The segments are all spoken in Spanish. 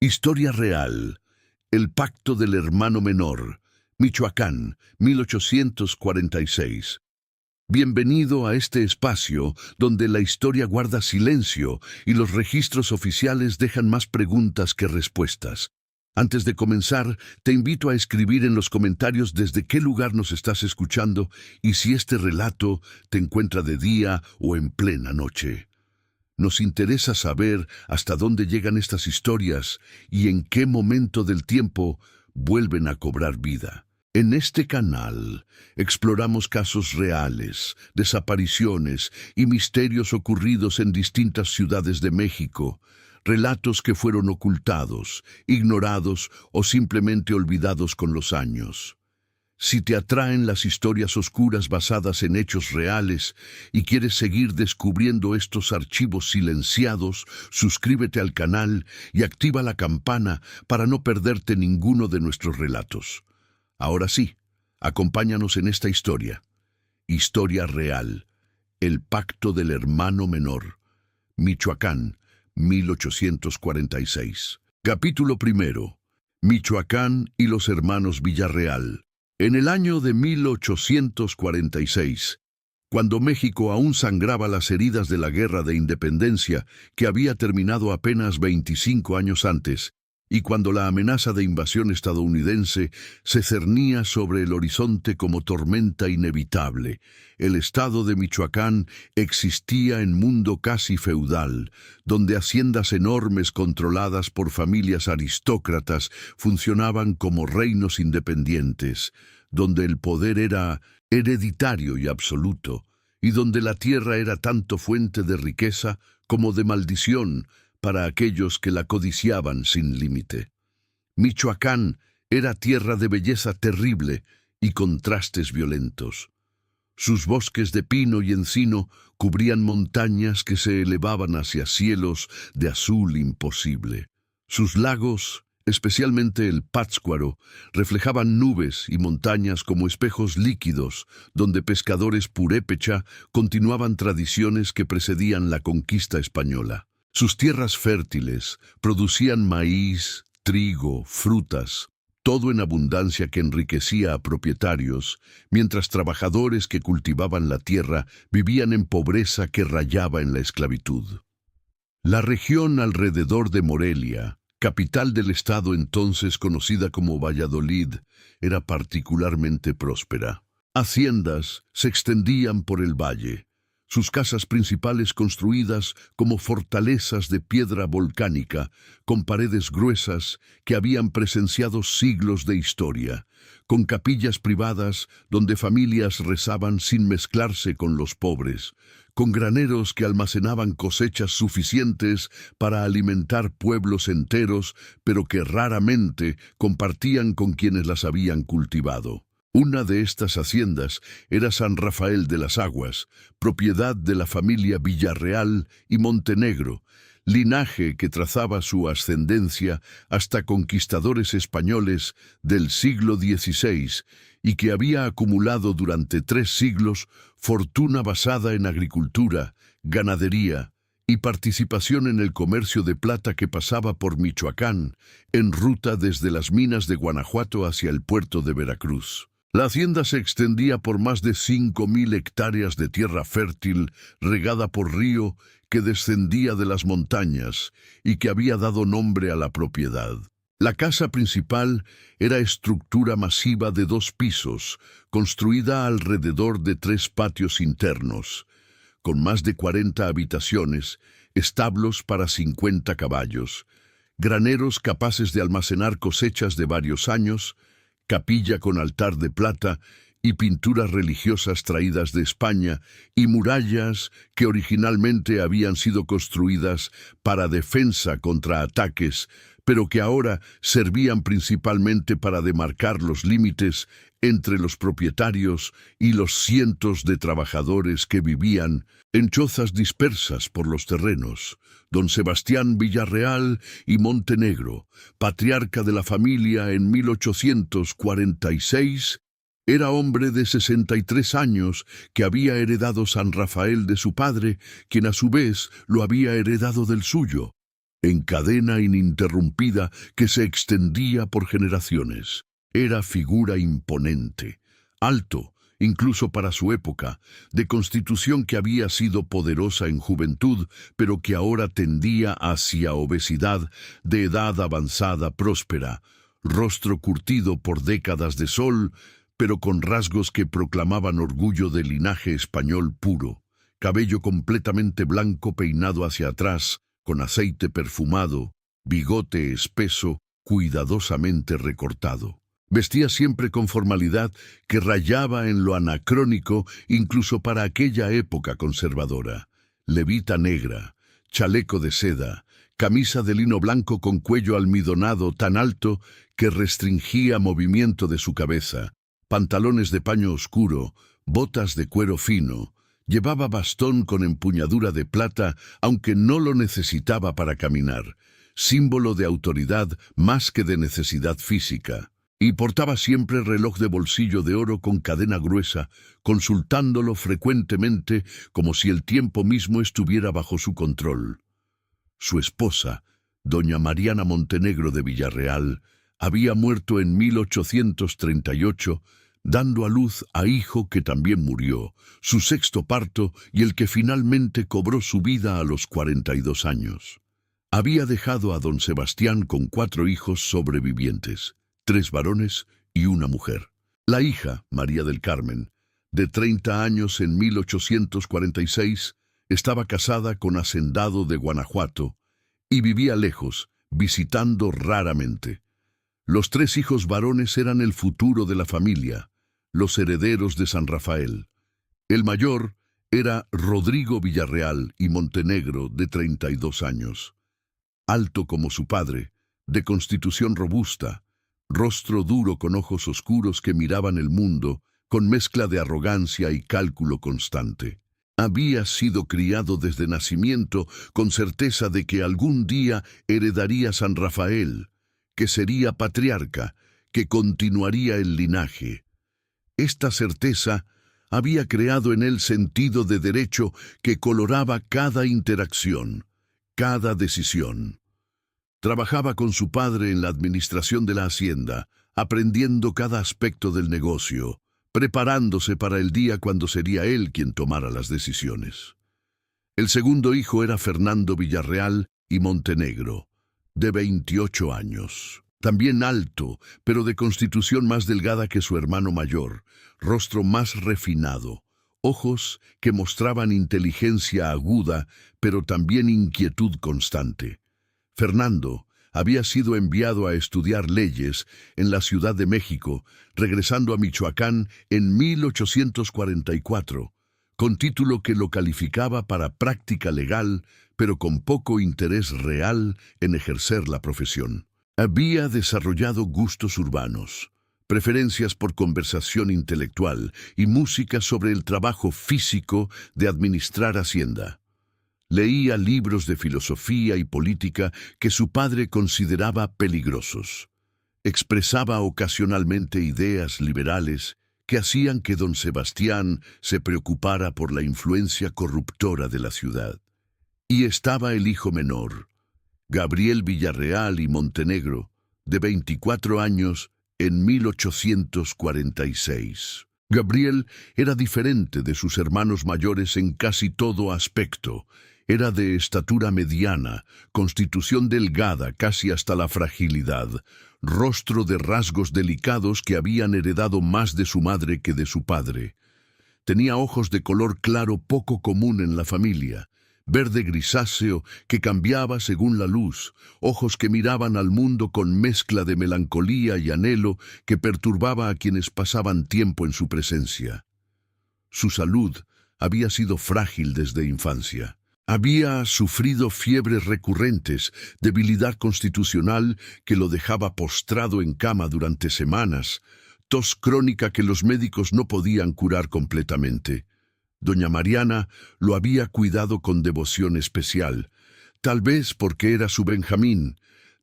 Historia real. El pacto del hermano menor. Michoacán, 1846. Bienvenido a este espacio donde la historia guarda silencio y los registros oficiales dejan más preguntas que respuestas. Antes de comenzar, te invito a escribir en los comentarios desde qué lugar nos estás escuchando y si este relato te encuentra de día o en plena noche. Nos interesa saber hasta dónde llegan estas historias y en qué momento del tiempo vuelven a cobrar vida. En este canal exploramos casos reales, desapariciones y misterios ocurridos en distintas ciudades de México, relatos que fueron ocultados, ignorados o simplemente olvidados con los años. Si te atraen las historias oscuras basadas en hechos reales y quieres seguir descubriendo estos archivos silenciados, suscríbete al canal y activa la campana para no perderte ninguno de nuestros relatos. Ahora sí, acompáñanos en esta historia. Historia real. El pacto del hermano menor. Michoacán, 1846. Capítulo 1. Michoacán y los hermanos Villarreal. En el año de 1846, cuando México aún sangraba las heridas de la Guerra de Independencia, que había terminado apenas 25 años antes, y cuando la amenaza de invasión estadounidense se cernía sobre el horizonte como tormenta inevitable, el estado de Michoacán existía en mundo casi feudal, donde haciendas enormes controladas por familias aristócratas funcionaban como reinos independientes, donde el poder era hereditario y absoluto, y donde la tierra era tanto fuente de riqueza como de maldición para aquellos que la codiciaban sin límite. Michoacán era tierra de belleza terrible y contrastes violentos. Sus bosques de pino y encino cubrían montañas que se elevaban hacia cielos de azul imposible. Sus lagos, especialmente el Pátzcuaro, reflejaban nubes y montañas como espejos líquidos, donde pescadores purépecha continuaban tradiciones que precedían la conquista española. Sus tierras fértiles producían maíz, trigo, frutas, todo en abundancia que enriquecía a propietarios, mientras trabajadores que cultivaban la tierra vivían en pobreza que rayaba en la esclavitud. La región alrededor de Morelia, capital del estado entonces conocida como Valladolid, era particularmente próspera. Haciendas se extendían por el valle, sus casas principales construidas como fortalezas de piedra volcánica, con paredes gruesas que habían presenciado siglos de historia, con capillas privadas donde familias rezaban sin mezclarse con los pobres, con graneros que almacenaban cosechas suficientes para alimentar pueblos enteros, pero que raramente compartían con quienes las habían cultivado. Una de estas haciendas era San Rafael de las Aguas, propiedad de la familia Villarreal y Montenegro, linaje que trazaba su ascendencia hasta conquistadores españoles del siglo XVI y que había acumulado durante 3 siglos fortuna basada en agricultura, ganadería y participación en el comercio de plata que pasaba por Michoacán, en ruta desde las minas de Guanajuato hacia el puerto de Veracruz. La hacienda se extendía por más de 5.000 hectáreas de tierra fértil, regada por río, que descendía de las montañas y que había dado nombre a la propiedad. La casa principal era estructura masiva de 2 pisos, construida alrededor de 3 patios internos, con más de 40 habitaciones, establos para 50 caballos, graneros capaces de almacenar cosechas de varios años, capilla con altar de plata y pinturas religiosas traídas de España y murallas que originalmente habían sido construidas para defensa contra ataques, pero que ahora servían principalmente para demarcar los límites entre los propietarios y los cientos de trabajadores que vivían en chozas dispersas por los terrenos. Don Sebastián Villarreal y Montenegro, patriarca de la familia en 1846, era hombre de 63 años que había heredado San Rafael de su padre, quien a su vez lo había heredado del suyo. en cadena ininterrumpida que se extendía por generaciones. Era figura imponente, alto, incluso para su época, de constitución que había sido poderosa en juventud, pero que ahora tendía hacia obesidad, de edad avanzada próspera, rostro curtido por décadas de sol, pero con rasgos que proclamaban orgullo de linaje español puro, cabello completamente blanco peinado hacia atrás, con aceite perfumado, bigote espeso, cuidadosamente recortado. Vestía siempre con formalidad que rayaba en lo anacrónico incluso para aquella época conservadora. Levita negra, chaleco de seda, camisa de lino blanco con cuello almidonado tan alto que restringía movimiento de su cabeza, pantalones de paño oscuro, botas de cuero fino. Llevaba bastón con empuñadura de plata, aunque no lo necesitaba para caminar, símbolo de autoridad más que de necesidad física. Y portaba siempre reloj de bolsillo de oro con cadena gruesa, consultándolo frecuentemente como si el tiempo mismo estuviera bajo su control. Su esposa, doña Mariana Montenegro de Villarreal, había muerto en 1838, dando a luz a hijo que también murió, su sexto parto y el que finalmente cobró su vida a los 42 años. Había dejado a don Sebastián con 4 hijos sobrevivientes. 3 varones y una mujer. La hija, María del Carmen, de 30 años en 1846, estaba casada con hacendado de Guanajuato y vivía lejos, visitando raramente. Los 3 hijos varones eran el futuro de la familia, los herederos de San Rafael. El mayor era Rodrigo Villarreal y Montenegro, de 32 años. Alto como su padre, de constitución robusta, rostro duro con ojos oscuros que miraban el mundo, con mezcla de arrogancia y cálculo constante. Había sido criado desde nacimiento con certeza de que algún día heredaría San Rafael, que sería patriarca, que continuaría el linaje. Esta certeza había creado en él sentido de derecho que coloraba cada interacción, cada decisión. Trabajaba con su padre en la administración de la hacienda, aprendiendo cada aspecto del negocio, preparándose para el día cuando sería él quien tomara las decisiones. El segundo hijo era Fernando Villarreal y Montenegro, de 28 años. También alto, pero de constitución más delgada que su hermano mayor, rostro más refinado, ojos que mostraban inteligencia aguda, pero también inquietud constante. Fernando había sido enviado a estudiar leyes en la Ciudad de México, regresando a Michoacán en 1844, con título que lo calificaba para práctica legal, pero con poco interés real en ejercer la profesión. Había desarrollado gustos urbanos, preferencias por conversación intelectual y música sobre el trabajo físico de administrar hacienda. Leía libros de filosofía y política que su padre consideraba peligrosos. Expresaba ocasionalmente ideas liberales que hacían que don Sebastián se preocupara por la influencia corruptora de la ciudad. Y estaba el hijo menor, Gabriel Villarreal y Montenegro, de 24 años en 1846. Gabriel era diferente de sus hermanos mayores en casi todo aspecto. Era de estatura mediana, constitución delgada casi hasta la fragilidad, rostro de rasgos delicados que habían heredado más de su madre que de su padre. Tenía ojos de color claro poco común en la familia, verde grisáceo que cambiaba según la luz, ojos que miraban al mundo con mezcla de melancolía y anhelo que perturbaba a quienes pasaban tiempo en su presencia. Su salud había sido frágil desde infancia. Había sufrido fiebres recurrentes, debilidad constitucional que lo dejaba postrado en cama durante semanas, tos crónica que los médicos no podían curar completamente. Doña Mariana lo había cuidado con devoción especial, tal vez porque era su Benjamín,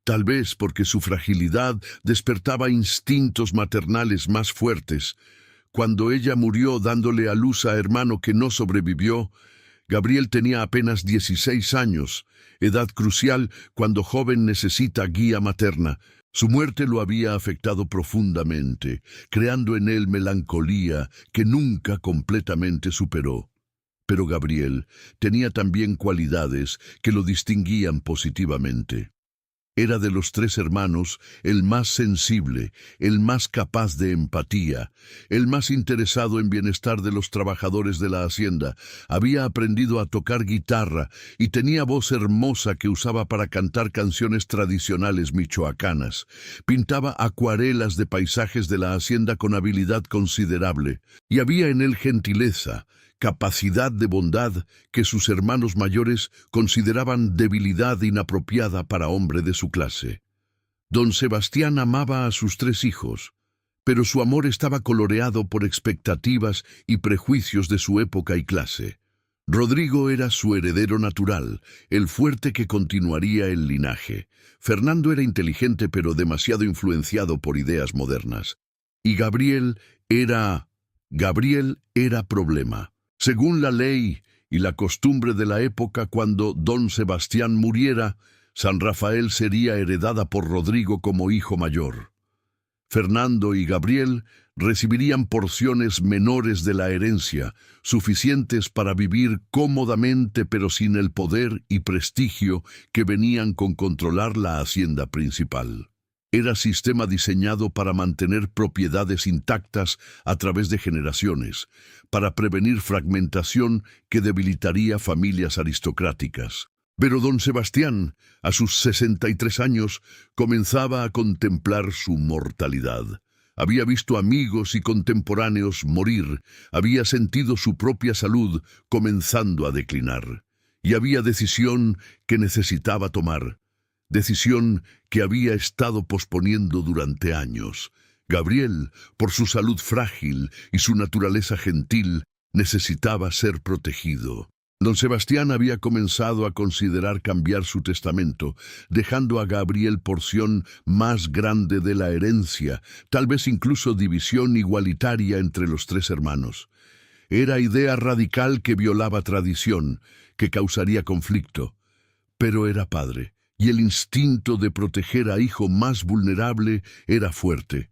tal vez porque su fragilidad despertaba instintos maternales más fuertes. Cuando ella murió dándole a luz a hermano que no sobrevivió, Gabriel tenía apenas 16 años, edad crucial cuando joven necesita guía materna. Su muerte lo había afectado profundamente, creando en él melancolía que nunca completamente superó. Pero Gabriel tenía también cualidades que lo distinguían positivamente. Era de los tres hermanos el más sensible, el más capaz de empatía, el más interesado en bienestar de los trabajadores de la hacienda. Había aprendido a tocar guitarra y tenía voz hermosa que usaba para cantar canciones tradicionales michoacanas. Pintaba acuarelas de paisajes de la hacienda con habilidad considerable, y había en él gentileza, capacidad de bondad que sus hermanos mayores consideraban debilidad inapropiada para hombre de su clase. Don Sebastián amaba a sus tres hijos, pero su amor estaba coloreado por expectativas y prejuicios de su época y clase. Rodrigo era su heredero natural, el fuerte que continuaría el linaje. Fernando era inteligente pero demasiado influenciado por ideas modernas. Y Gabriel era problema. Según la ley y la costumbre de la época, cuando don Sebastián muriera, San Rafael sería heredada por Rodrigo como hijo mayor. Fernando y Gabriel recibirían porciones menores de la herencia, suficientes para vivir cómodamente pero sin el poder y prestigio que venían con controlar la hacienda principal. Era sistema diseñado para mantener propiedades intactas a través de generaciones, para prevenir fragmentación que debilitaría familias aristocráticas. Pero don Sebastián, a sus 63 años, comenzaba a contemplar su mortalidad. Había visto amigos y contemporáneos morir, había sentido su propia salud comenzando a declinar, y había decisión que necesitaba tomar. Decisión que había estado posponiendo durante años. Gabriel, por su salud frágil y su naturaleza gentil, necesitaba ser protegido. Don Sebastián había comenzado a considerar cambiar su testamento, dejando a Gabriel porción más grande de la herencia, tal vez incluso división igualitaria entre los tres hermanos. Era idea radical que violaba tradición, que causaría conflicto. Pero era padre, y el instinto de proteger a hijo más vulnerable era fuerte.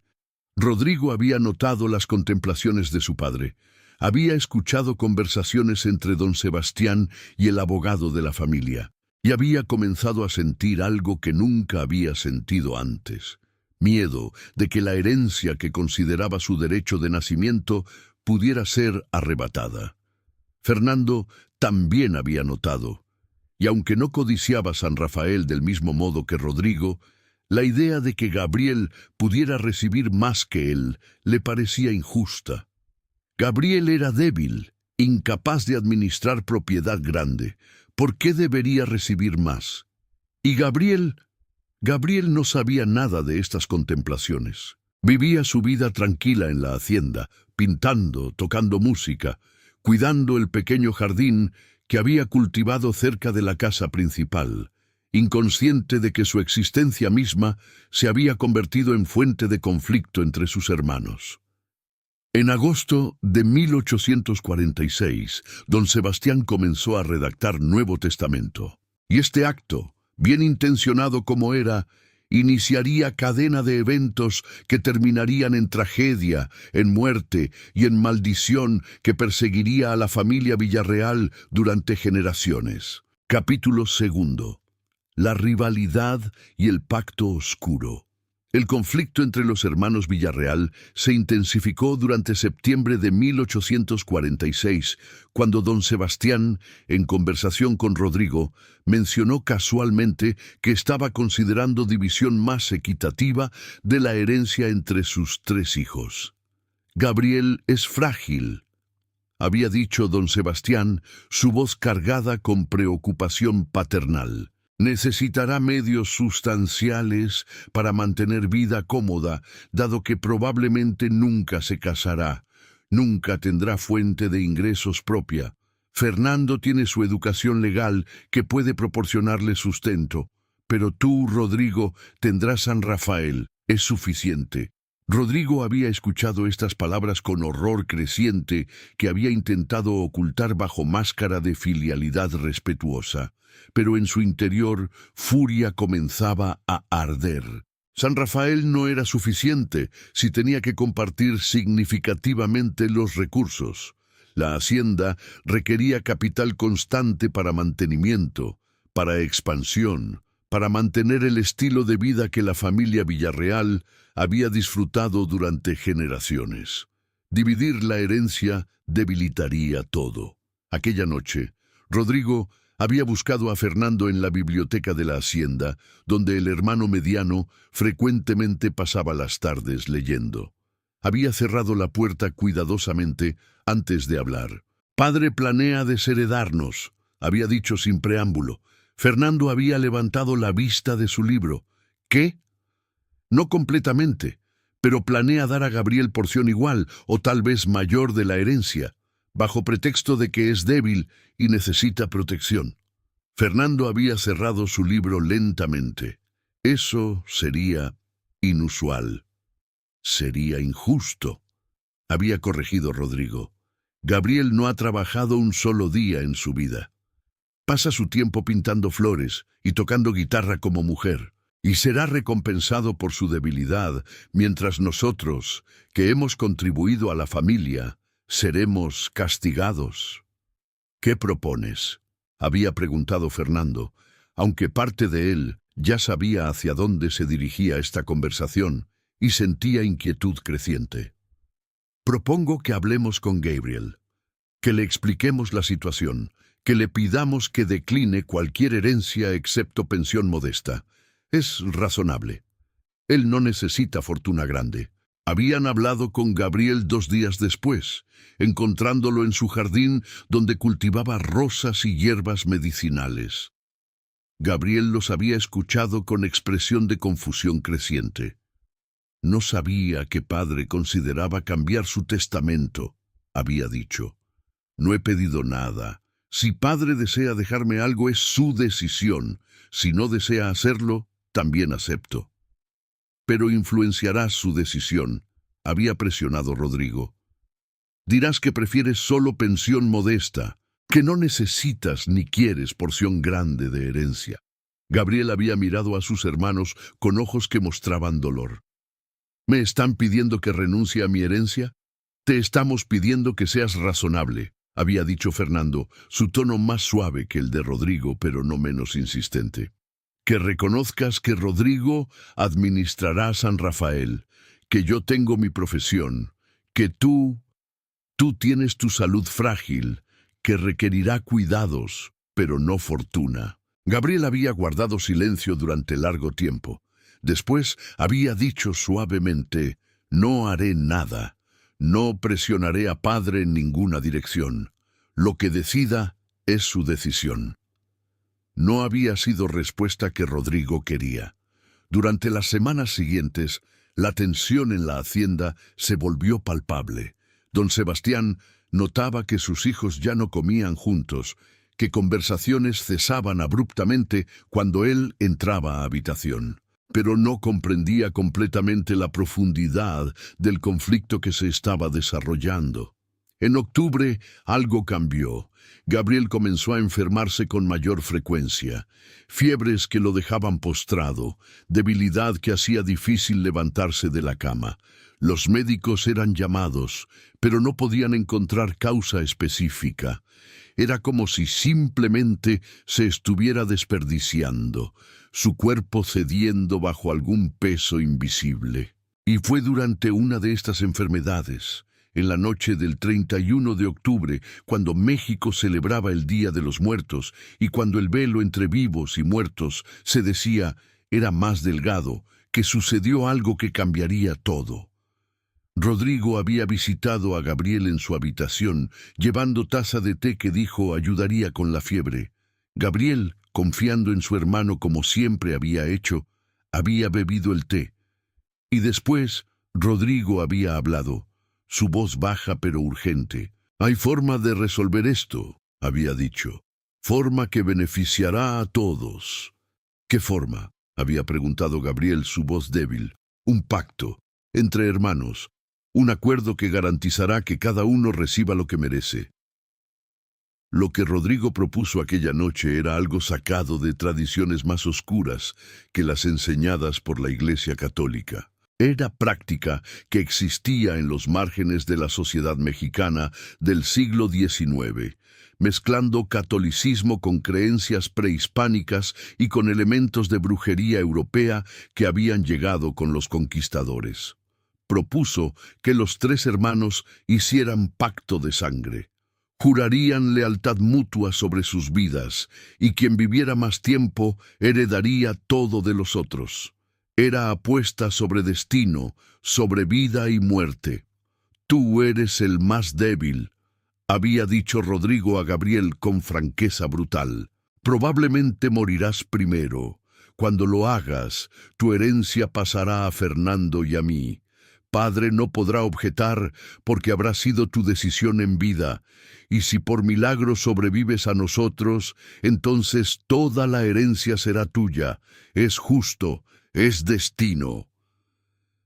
Rodrigo había notado las contemplaciones de su padre. Había escuchado conversaciones entre don Sebastián y el abogado de la familia, y había comenzado a sentir algo que nunca había sentido antes: miedo de que la herencia que consideraba su derecho de nacimiento pudiera ser arrebatada. Fernando también había notado, y aunque no codiciaba San Rafael del mismo modo que Rodrigo, la idea de que Gabriel pudiera recibir más que él le parecía injusta. Gabriel era débil, incapaz de administrar propiedad grande. ¿Por qué debería recibir más? Y Gabriel no sabía nada de estas contemplaciones. Vivía su vida tranquila en la hacienda, pintando, tocando música, cuidando el pequeño jardín que había cultivado cerca de la casa principal, inconsciente de que su existencia misma se había convertido en fuente de conflicto entre sus hermanos. En agosto de 1846, don Sebastián comenzó a redactar Nuevo Testamento, y este acto, bien intencionado como era, iniciaría cadena de eventos que terminarían en tragedia, en muerte y en maldición que perseguiría a la familia Villarreal durante generaciones. Capítulo 2. La rivalidad y el pacto oscuro. El conflicto entre los hermanos Villarreal se intensificó durante septiembre de 1846, cuando don Sebastián, en conversación con Rodrigo, mencionó casualmente que estaba considerando división más equitativa de la herencia entre sus tres hijos. Gabriel es frágil, había dicho don Sebastián, su voz cargada con preocupación paternal. Necesitará medios sustanciales para mantener vida cómoda, dado que probablemente nunca se casará, nunca tendrá fuente de ingresos propia. Fernando tiene su educación legal que puede proporcionarle sustento, pero tú, Rodrigo, tendrás San Rafael, es suficiente. Rodrigo había escuchado estas palabras con horror creciente que había intentado ocultar bajo máscara de filialidad respetuosa, pero en su interior furia comenzaba a arder. San Rafael no era suficiente si tenía que compartir significativamente los recursos. La hacienda requería capital constante para mantenimiento, para expansión, para mantener el estilo de vida que la familia Villarreal había disfrutado durante generaciones. Dividir la herencia debilitaría todo. Aquella noche, Rodrigo había buscado a Fernando en la biblioteca de la hacienda, donde el hermano mediano frecuentemente pasaba las tardes leyendo. Había cerrado la puerta cuidadosamente antes de hablar. «Padre planea desheredarnos», había dicho sin preámbulo. Fernando había levantado la vista de su libro. «¿Qué?» «No completamente, pero planea dar a Gabriel porción igual o tal vez mayor de la herencia, bajo pretexto de que es débil y necesita protección». Fernando había cerrado su libro lentamente. Eso sería inusual. Sería injusto. Había corregido Rodrigo. Gabriel no ha trabajado un solo día en su vida. Pasa su tiempo pintando flores y tocando guitarra como mujer, y será recompensado por su debilidad, mientras nosotros, que hemos contribuido a la familia, seremos castigados. «¿Qué propones?», había preguntado Fernando, aunque parte de él ya sabía hacia dónde se dirigía esta conversación y sentía inquietud creciente. «Propongo que hablemos con Gabriel, que le expliquemos la situación, que le pidamos que decline cualquier herencia excepto pensión modesta. Es razonable. Él no necesita fortuna grande». Habían hablado con Gabriel 2 días después, encontrándolo en su jardín donde cultivaba rosas y hierbas medicinales. Gabriel los había escuchado con expresión de confusión creciente. «No sabía que padre consideraba cambiar su testamento», había dicho. «No he pedido nada. Si padre desea dejarme algo es su decisión. Si no desea hacerlo, también acepto». «Pero influenciarás su decisión», había presionado Rodrigo. «Dirás que prefieres solo pensión modesta, que no necesitas ni quieres porción grande de herencia». Gabriel había mirado a sus hermanos con ojos que mostraban dolor. «¿Me están pidiendo que renuncie a mi herencia? Te estamos pidiendo que seas razonable», había dicho Fernando, su tono más suave que el de Rodrigo, pero no menos insistente. «Que reconozcas que Rodrigo administrará a San Rafael, que yo tengo mi profesión, que tú tienes tu salud frágil, que requerirá cuidados, pero no fortuna». Gabriel había guardado silencio durante largo tiempo. Después había dicho suavemente: «No haré nada, no presionaré a padre en ninguna dirección. Lo que decida es su decisión». No había sido respuesta que Rodrigo quería. Durante las semanas siguientes, la tensión en la hacienda se volvió palpable. Don Sebastián notaba que sus hijos ya no comían juntos, que conversaciones cesaban abruptamente cuando él entraba a habitación. Pero no comprendía completamente la profundidad del conflicto que se estaba desarrollando. En octubre algo cambió. Gabriel comenzó a enfermarse con mayor frecuencia. Fiebres que lo dejaban postrado, debilidad que hacía difícil levantarse de la cama. Los médicos eran llamados, pero no podían encontrar causa específica. Era como si simplemente se estuviera desperdiciando, su cuerpo cediendo bajo algún peso invisible. Y fue durante una de estas enfermedades, en la noche del 31 de octubre, cuando México celebraba el Día de los Muertos y cuando el velo entre vivos y muertos se decía era más delgado, que sucedió algo que cambiaría todo. Rodrigo había visitado a Gabriel en su habitación, llevando taza de té que dijo ayudaría con la fiebre. Gabriel, confiando en su hermano como siempre había hecho, había bebido el té. Y después, Rodrigo había hablado, su voz baja pero urgente. «Hay forma de resolver esto», había dicho. «Forma que beneficiará a todos». «¿Qué forma?», había preguntado Gabriel, su voz débil. «Un pacto. entre hermanos, un acuerdo que garantizará que cada uno reciba lo que merece. Lo que Rodrigo propuso aquella noche era algo sacado de tradiciones más oscuras que las enseñadas por la Iglesia Católica. Era práctica que existía en los márgenes de la sociedad mexicana del siglo XIX, mezclando catolicismo con creencias prehispánicas y con elementos de brujería europea que habían llegado con los conquistadores. Propuso que los tres hermanos hicieran pacto de sangre. Jurarían lealtad mutua sobre sus vidas, y quien viviera más tiempo heredaría todo de los otros. Era apuesta sobre destino, sobre vida y muerte. Tú eres el más débil, había dicho Rodrigo a Gabriel con franqueza brutal. Probablemente morirás primero. Cuando lo hagas, tu herencia pasará a Fernando y a mí. Padre no podrá objetar porque habrá sido tu decisión en vida, y si por milagro sobrevives a nosotros, entonces toda la herencia será tuya. Es justo, es destino.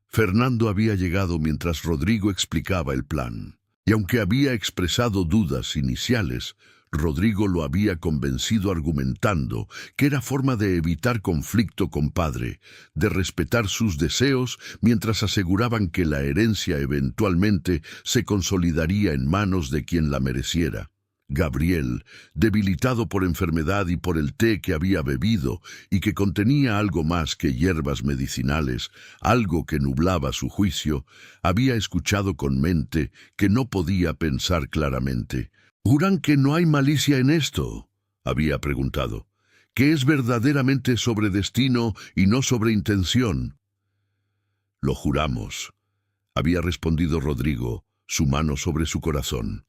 Fernando había llegado mientras Rodrigo explicaba el plan, y aunque había expresado dudas iniciales, Rodrigo lo había convencido argumentando que era forma de evitar conflicto con padre, de respetar sus deseos mientras aseguraban que la herencia eventualmente se consolidaría en manos de quien la mereciera. Gabriel, debilitado por enfermedad y por el té que había bebido y que contenía algo más que hierbas medicinales, algo que nublaba su juicio, había escuchado con mente que no podía pensar claramente. «¿Juran que no hay malicia en esto?», había preguntado. «¿Que es verdaderamente sobre destino y no sobre intención?». «Lo juramos», había respondido Rodrigo, su mano sobre su corazón.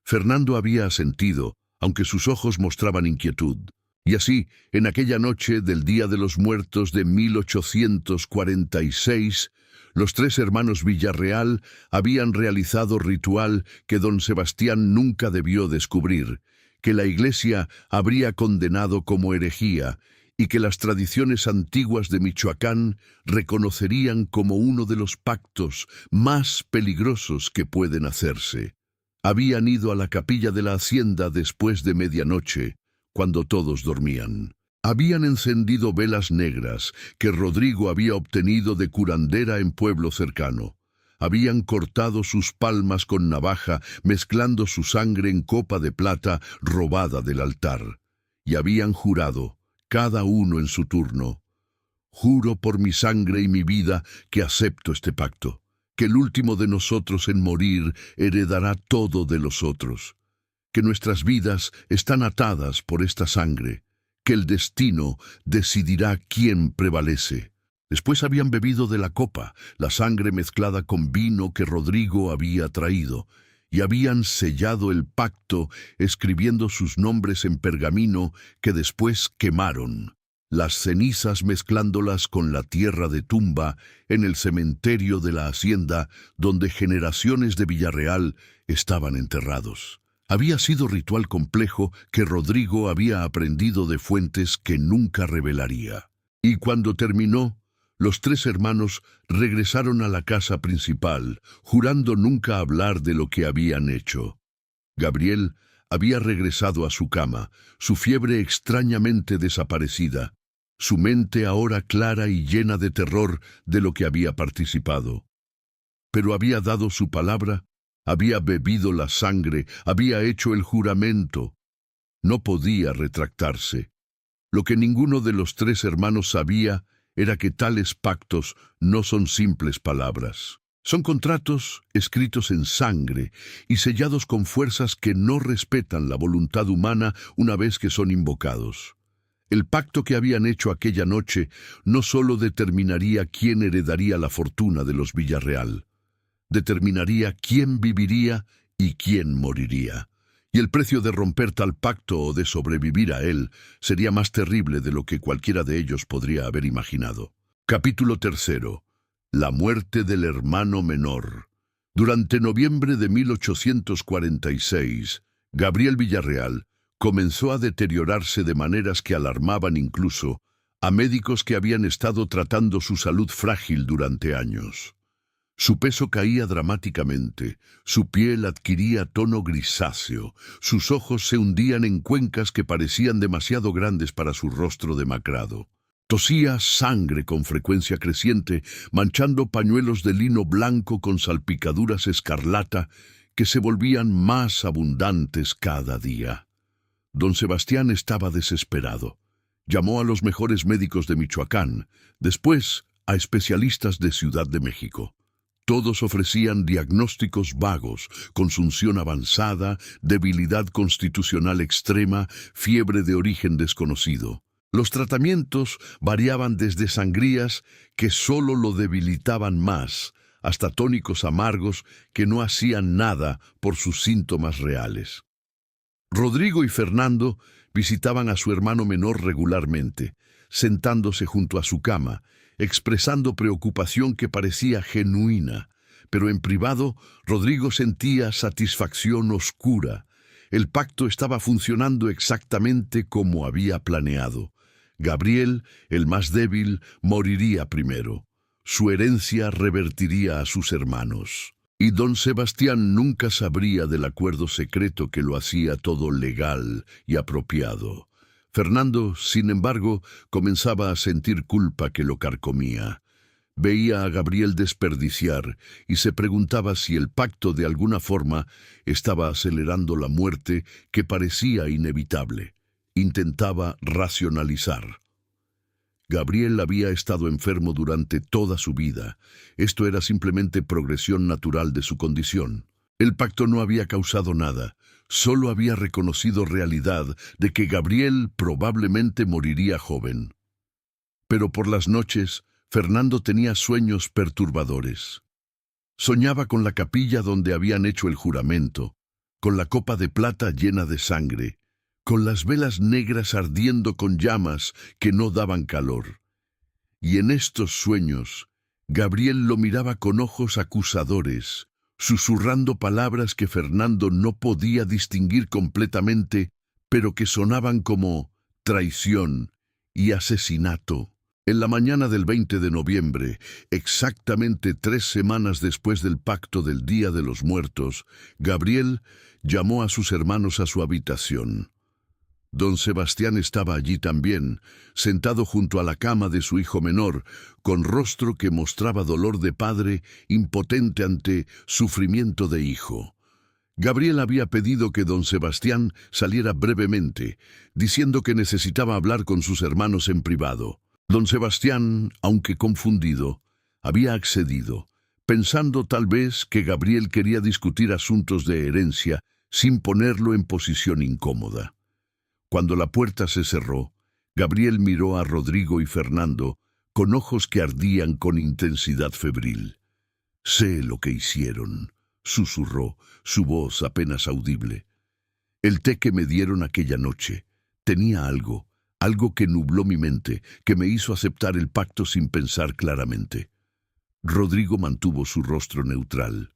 Fernando había asentido, aunque sus ojos mostraban inquietud. Y así, en aquella noche del Día de los Muertos de 1846, los tres hermanos Villarreal habían realizado ritual que don Sebastián nunca debió descubrir, que la Iglesia habría condenado como herejía y que las tradiciones antiguas de Michoacán reconocerían como uno de los pactos más peligrosos que pueden hacerse. Habían ido a la capilla de la hacienda después de medianoche, cuando todos dormían. Habían encendido velas negras que Rodrigo había obtenido de curandera en pueblo cercano. Habían cortado sus palmas con navaja, mezclando su sangre en copa de plata robada del altar. Y habían jurado, cada uno en su turno: «Juro por mi sangre y mi vida que acepto este pacto, que el último de nosotros en morir heredará todo de los otros, que nuestras vidas están atadas por esta sangre, que el destino decidirá quién prevalece». Después habían bebido de la copa, la sangre mezclada con vino que Rodrigo había traído, y habían sellado el pacto escribiendo sus nombres en pergamino que después quemaron, las cenizas mezclándolas con la tierra de tumba en el cementerio de la hacienda donde generaciones de Villarreal estaban enterrados. Había sido ritual complejo que Rodrigo había aprendido de fuentes que nunca revelaría. Y cuando terminó, los tres hermanos regresaron a la casa principal, jurando nunca hablar de lo que habían hecho. Gabriel había regresado a su cama, su fiebre extrañamente desaparecida, su mente ahora clara y llena de terror de lo que había participado. Pero había dado su palabra, había bebido la sangre, había hecho el juramento. No podía retractarse. Lo que ninguno de los tres hermanos sabía era que tales pactos no son simples palabras. Son contratos escritos en sangre y sellados con fuerzas que no respetan la voluntad humana una vez que son invocados. El pacto que habían hecho aquella noche no solo determinaría quién heredaría la fortuna de los Villarreal, determinaría quién viviría y quién moriría. Y el precio de romper tal pacto o de sobrevivir a él sería más terrible de lo que cualquiera de ellos podría haber imaginado. Capítulo 3. La muerte del hermano menor. Durante noviembre de 1846, Gabriel Villarreal comenzó a deteriorarse de maneras que alarmaban incluso a médicos que habían estado tratando su salud frágil durante años. Su peso caía dramáticamente, su piel adquiría tono grisáceo, sus ojos se hundían en cuencas que parecían demasiado grandes para su rostro demacrado. Tosía sangre con frecuencia creciente, manchando pañuelos de lino blanco con salpicaduras escarlata que se volvían más abundantes cada día. Don Sebastián estaba desesperado. Llamó a los mejores médicos de Michoacán, después a especialistas de Ciudad de México. Todos ofrecían diagnósticos vagos: consunción avanzada, debilidad constitucional extrema, fiebre de origen desconocido. Los tratamientos variaban desde sangrías que solo lo debilitaban más, hasta tónicos amargos que no hacían nada por sus síntomas reales. Rodrigo y Fernando visitaban a su hermano menor regularmente, sentándose junto a su cama, expresando preocupación que parecía genuina, pero en privado Rodrigo sentía satisfacción oscura. El pacto estaba funcionando exactamente como había planeado. Gabriel, el más débil, moriría primero. Su herencia revertiría a sus hermanos. Y don Sebastián nunca sabría del acuerdo secreto que lo hacía todo legal y apropiado. Fernando, sin embargo, comenzaba a sentir culpa que lo carcomía. Veía a Gabriel desperdiciar y se preguntaba si el pacto de alguna forma estaba acelerando la muerte que parecía inevitable. Intentaba racionalizar. Gabriel había estado enfermo durante toda su vida. Esto era simplemente progresión natural de su condición. El pacto no había causado nada. Solo había reconocido realidad de que Gabriel probablemente moriría joven. Pero por las noches, Fernando tenía sueños perturbadores. Soñaba con la capilla donde habían hecho el juramento, con la copa de plata llena de sangre, con las velas negras ardiendo con llamas que no daban calor. Y en estos sueños, Gabriel lo miraba con ojos acusadores, susurrando palabras que Fernando no podía distinguir completamente, pero que sonaban como traición y asesinato. En la mañana del 20 de noviembre, exactamente 3 semanas después del pacto del Día de los Muertos, Gabriel llamó a sus hermanos a su habitación. Don Sebastián estaba allí también, sentado junto a la cama de su hijo menor, con rostro que mostraba dolor de padre impotente ante sufrimiento de hijo. Gabriel había pedido que don Sebastián saliera brevemente, diciendo que necesitaba hablar con sus hermanos en privado. Don Sebastián, aunque confundido, había accedido, pensando tal vez que Gabriel quería discutir asuntos de herencia sin ponerlo en posición incómoda. Cuando la puerta se cerró, Gabriel miró a Rodrigo y Fernando con ojos que ardían con intensidad febril. «Sé lo que hicieron», susurró, su voz apenas audible. «El té que me dieron aquella noche tenía algo que nubló mi mente, que me hizo aceptar el pacto sin pensar claramente». Rodrigo mantuvo su rostro neutral.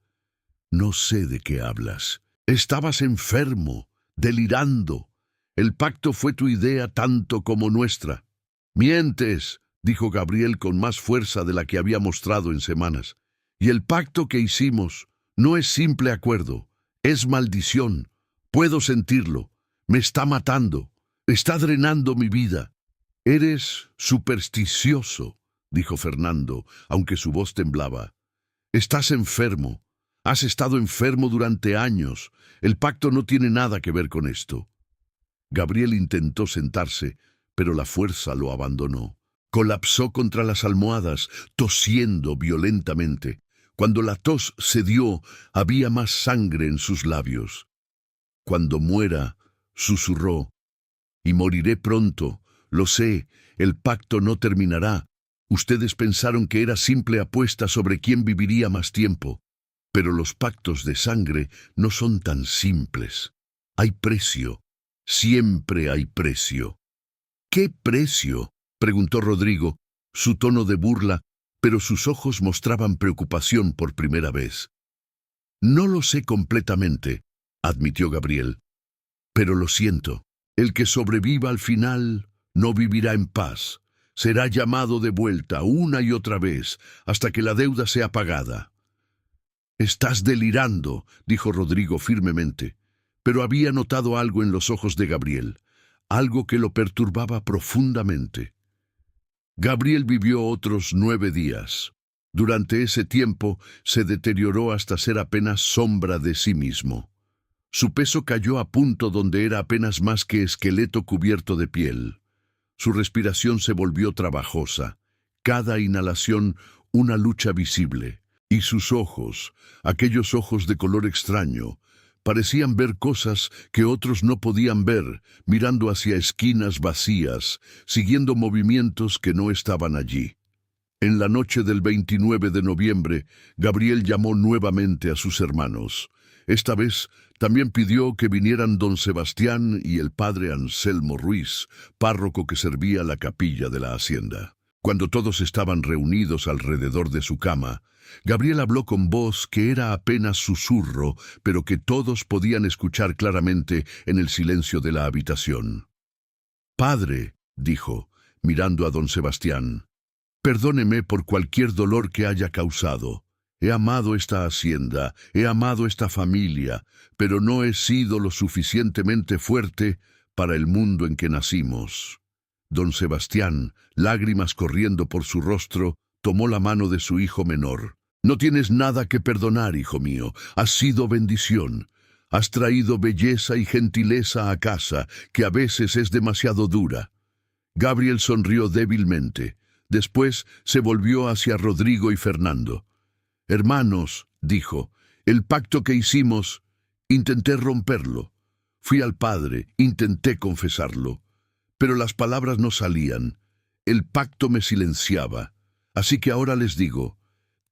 «No sé de qué hablas. Estabas enfermo, delirando. El pacto fue tu idea tanto como nuestra». «Mientes», dijo Gabriel con más fuerza de la que había mostrado en semanas. «Y el pacto que hicimos no es simple acuerdo, es maldición. Puedo sentirlo. Me está matando. Está drenando mi vida». «Eres supersticioso», dijo Fernando, aunque su voz temblaba. «Estás enfermo. Has estado enfermo durante años. El pacto no tiene nada que ver con esto». Gabriel intentó sentarse, pero la fuerza lo abandonó. Colapsó contra las almohadas, tosiendo violentamente. Cuando la tos cedió, había más sangre en sus labios. «Cuando muera», susurró, «y moriré pronto, lo sé, el pacto no terminará. Ustedes pensaron que era simple apuesta sobre quién viviría más tiempo. Pero los pactos de sangre no son tan simples. Hay precio. Siempre hay precio». «¿Qué precio?», preguntó Rodrigo, su tono de burla, pero sus ojos mostraban preocupación por primera vez. «No lo sé completamente», admitió Gabriel, «pero lo siento. El que sobreviva al final no vivirá en paz. Será llamado de vuelta una y otra vez hasta que la deuda sea pagada. Estás delirando, dijo Rodrigo firmemente, pero había notado algo en los ojos de Gabriel, algo que lo perturbaba profundamente. Gabriel vivió otros 9 días. Durante ese tiempo se deterioró hasta ser apenas sombra de sí mismo. Su peso cayó a punto donde era apenas más que esqueleto cubierto de piel. Su respiración se volvió trabajosa, cada inhalación una lucha visible, y sus ojos, aquellos ojos de color extraño, parecían ver cosas que otros no podían ver, mirando hacia esquinas vacías, siguiendo movimientos que no estaban allí. En la noche del 29 de noviembre, Gabriel llamó nuevamente a sus hermanos. Esta vez también pidió que vinieran don Sebastián y el padre Anselmo Ruiz, párroco que servía la capilla de la hacienda. Cuando todos estaban reunidos alrededor de su cama, Gabriel habló con voz que era apenas susurro, pero que todos podían escuchar claramente en el silencio de la habitación. «Padre», dijo, mirando a don Sebastián, «perdóneme por cualquier dolor que haya causado. He amado esta hacienda, he amado esta familia, pero no he sido lo suficientemente fuerte para el mundo en que nacimos». Don Sebastián, lágrimas corriendo por su rostro, tomó la mano de su hijo menor. «No tienes nada que perdonar, hijo mío. Has sido bendición. Has traído belleza y gentileza a casa, que a veces es demasiado dura». Gabriel sonrió débilmente. Después se volvió hacia Rodrigo y Fernando. «Hermanos», dijo, «el pacto que hicimos, intenté romperlo. Fui al Padre, intenté confesarlo. Pero las palabras no salían. El pacto me silenciaba. Así que ahora les digo,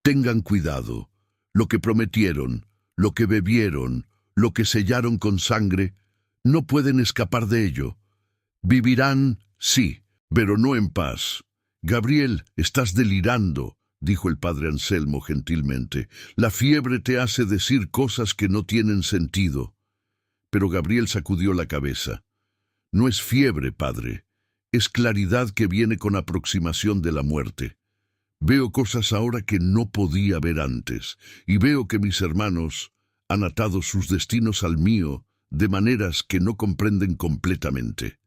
tengan cuidado. Lo que prometieron, lo que bebieron, lo que sellaron con sangre, no pueden escapar de ello. Vivirán, sí, pero no en paz». «Gabriel, estás delirando», dijo el padre Anselmo gentilmente. «La fiebre te hace decir cosas que no tienen sentido». Pero Gabriel sacudió la cabeza. «No es fiebre, padre. Es claridad que viene con aproximación de la muerte. Veo cosas ahora que no podía ver antes, y veo que mis hermanos han atado sus destinos al mío de maneras que no comprenden completamente».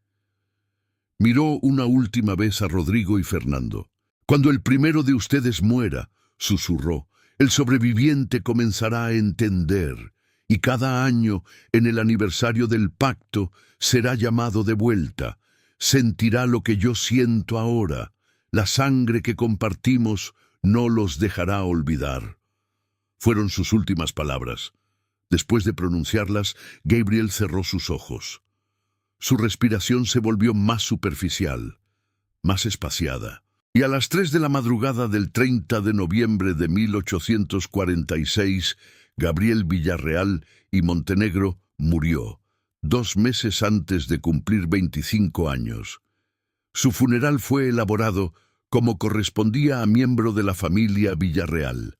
Miró una última vez a Rodrigo y Fernando. «Cuando el primero de ustedes muera», susurró, «el sobreviviente comenzará a entender, y cada año, en el aniversario del pacto, será llamado de vuelta. Sentirá lo que yo siento ahora. La sangre que compartimos no los dejará olvidar». Fueron sus últimas palabras. Después de pronunciarlas, Gabriel cerró sus ojos. Su respiración se volvió más superficial, más espaciada. Y a las 3 de la madrugada del 30 de noviembre de 1846, Gabriel Villarreal y Montenegro murió, 2 meses antes de cumplir 25 años. Su funeral fue elaborado como correspondía a miembro de la familia Villarreal.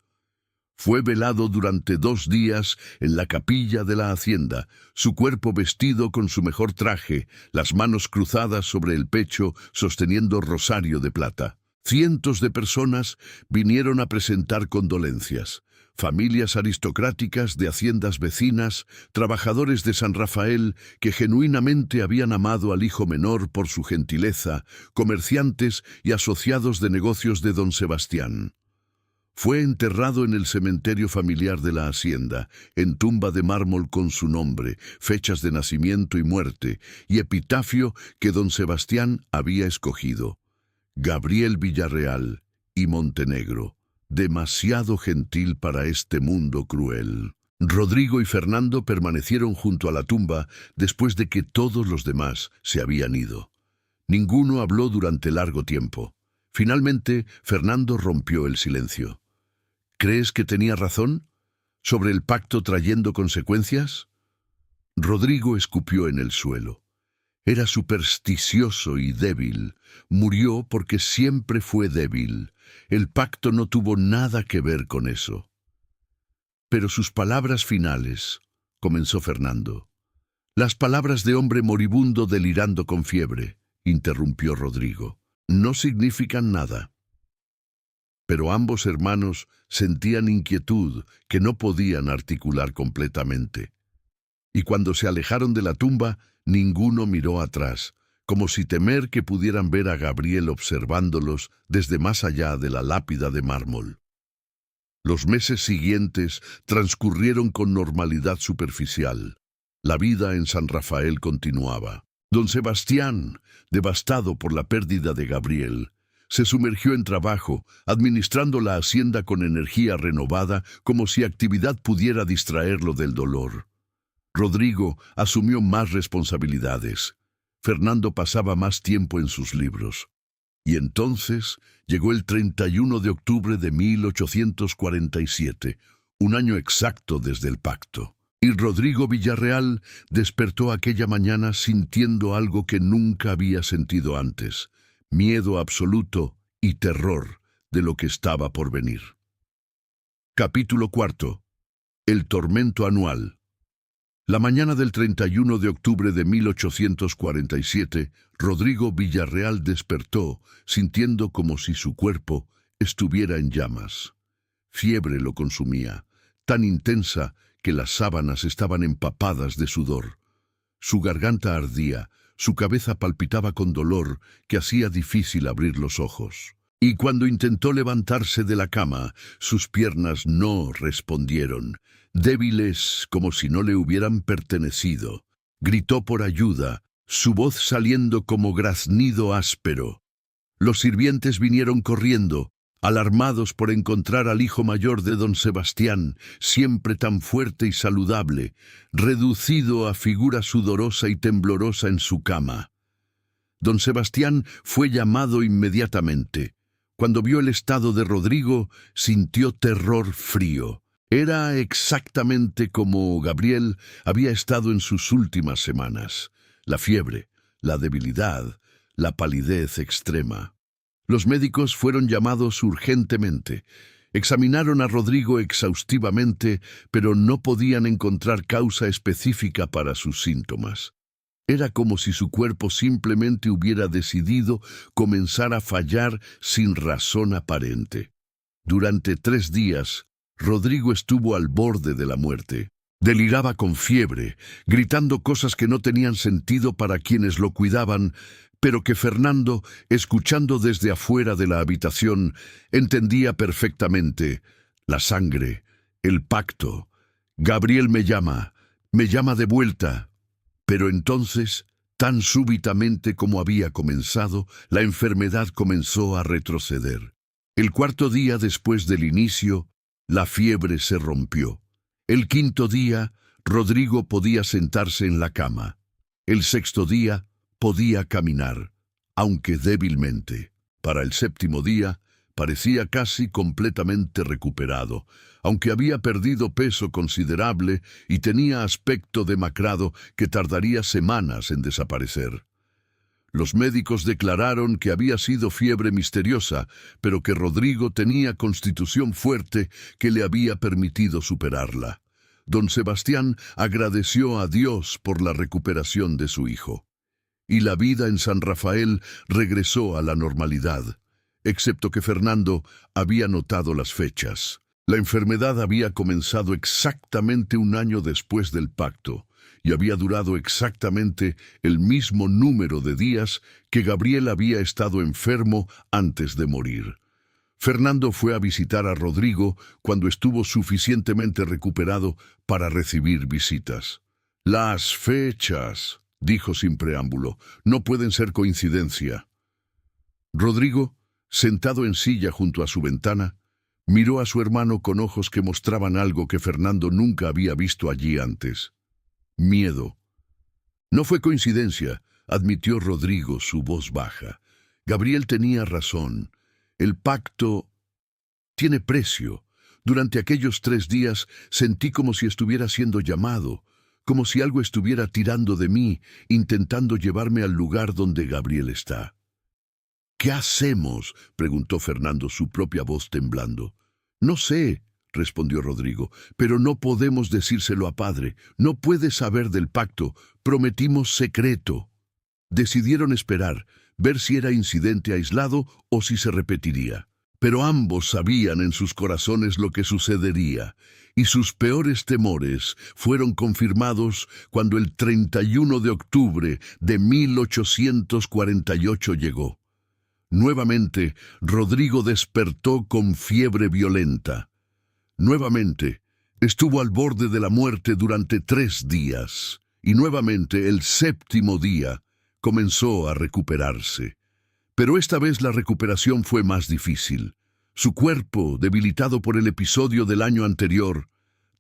Fue velado durante 2 días en la capilla de la hacienda, su cuerpo vestido con su mejor traje, las manos cruzadas sobre el pecho sosteniendo rosario de plata. Cientos de personas vinieron a presentar condolencias. Familias aristocráticas de haciendas vecinas, trabajadores de San Rafael que genuinamente habían amado al hijo menor por su gentileza, comerciantes y asociados de negocios de don Sebastián. Fue enterrado en el cementerio familiar de la hacienda, en tumba de mármol con su nombre, fechas de nacimiento y muerte, y epitafio que don Sebastián había escogido. Gabriel Villarreal y Montenegro, demasiado gentil para este mundo cruel. Rodrigo y Fernando permanecieron junto a la tumba después de que todos los demás se habían ido. Ninguno habló durante largo tiempo. Finalmente, Fernando rompió el silencio. «¿Crees que tenía razón? ¿Sobre el pacto trayendo consecuencias?» Rodrigo escupió en el suelo. Era supersticioso y débil. Murió porque siempre fue débil. El pacto no tuvo nada que ver con eso. «Pero sus palabras finales», comenzó Fernando. «Las palabras de hombre moribundo delirando con fiebre», interrumpió Rodrigo, «no significan nada». pero ambos hermanos sentían inquietud que no podían articular completamente. Y cuando se alejaron de la tumba, ninguno miró atrás, como si temer que pudieran ver a Gabriel observándolos desde más allá de la lápida de mármol. Los meses siguientes transcurrieron con normalidad superficial. La vida en San Rafael continuaba. Don Sebastián, devastado por la pérdida de Gabriel, se sumergió en trabajo, administrando la hacienda con energía renovada, como si actividad pudiera distraerlo del dolor. Rodrigo asumió más responsabilidades. Fernando pasaba más tiempo en sus libros. Y entonces llegó el 31 de octubre de 1847, un año exacto desde el pacto. Y Rodrigo Villarreal despertó aquella mañana sintiendo algo que nunca había sentido antes: miedo absoluto y terror de lo que estaba por venir. Capítulo 4. El tormento anual. La mañana del 31 de octubre de 1847, Rodrigo Villarreal despertó, sintiendo como si su cuerpo estuviera en llamas. Fiebre lo consumía, tan intensa que las sábanas estaban empapadas de sudor. Su garganta ardía, su cabeza palpitaba con dolor que hacía difícil abrir los ojos. Y cuando intentó levantarse de la cama, sus piernas no respondieron. Débiles como si no le hubieran pertenecido. Gritó por ayuda, su voz saliendo como graznido áspero. Los sirvientes vinieron corriendo, alarmados por encontrar al hijo mayor de don Sebastián, siempre tan fuerte y saludable, reducido a figura sudorosa y temblorosa en su cama. Don Sebastián fue llamado inmediatamente. Cuando vio el estado de Rodrigo, sintió terror frío. Era exactamente como Gabriel había estado en sus últimas semanas. La fiebre, la debilidad, la palidez extrema. Los médicos fueron llamados urgentemente. Examinaron a Rodrigo exhaustivamente, pero no podían encontrar causa específica para sus síntomas. Era como si su cuerpo simplemente hubiera decidido comenzar a fallar sin razón aparente. Durante 3 días, Rodrigo estuvo al borde de la muerte. Deliraba con fiebre, gritando cosas que no tenían sentido para quienes lo cuidaban, pero que Fernando, escuchando desde afuera de la habitación, entendía perfectamente. La sangre, el pacto. Gabriel me llama de vuelta. Pero entonces, tan súbitamente como había comenzado, la enfermedad comenzó a retroceder. El 4.º día después del inicio, la fiebre se rompió. El 5.º día, Rodrigo podía sentarse en la cama. El 6.º día, podía caminar, aunque débilmente. Para el 7.º día, parecía casi completamente recuperado, aunque había perdido peso considerable y tenía aspecto demacrado que tardaría semanas en desaparecer. Los médicos declararon que había sido fiebre misteriosa, pero que Rodrigo tenía constitución fuerte que le había permitido superarla. Don Sebastián agradeció a Dios por la recuperación de su hijo. Y la vida en San Rafael regresó a la normalidad, excepto que Fernando había notado las fechas. La enfermedad había comenzado exactamente 1 año después del pacto y había durado exactamente el mismo número de días que Gabriel había estado enfermo antes de morir. Fernando fue a visitar a Rodrigo cuando estuvo suficientemente recuperado para recibir visitas. «Las fechas», dijo sin preámbulo, «no pueden ser coincidencia». Rodrigo, sentado en silla junto a su ventana, miró a su hermano con ojos que mostraban algo que Fernando nunca había visto allí antes: miedo. «No fue coincidencia», admitió Rodrigo, su voz baja. «Gabriel tenía razón. El pacto tiene precio. Durante aquellos 3 días sentí como si estuviera siendo llamado, como si algo estuviera tirando de mí, intentando llevarme al lugar donde Gabriel está». «¿Qué hacemos?», preguntó Fernando, su propia voz temblando. «No sé», respondió Rodrigo, «pero no podemos decírselo a padre. No puede saber del pacto. Prometimos secreto». Decidieron esperar, ver si era incidente aislado o si se repetiría. Pero ambos sabían en sus corazones lo que sucedería, y sus peores temores fueron confirmados cuando el 31 de octubre de 1848 llegó. Nuevamente, Rodrigo despertó con fiebre violenta. Nuevamente, estuvo al borde de la muerte durante 3 días, y nuevamente el 7º día comenzó a recuperarse. Pero esta vez la recuperación fue más difícil. Su cuerpo, debilitado por el episodio del año anterior,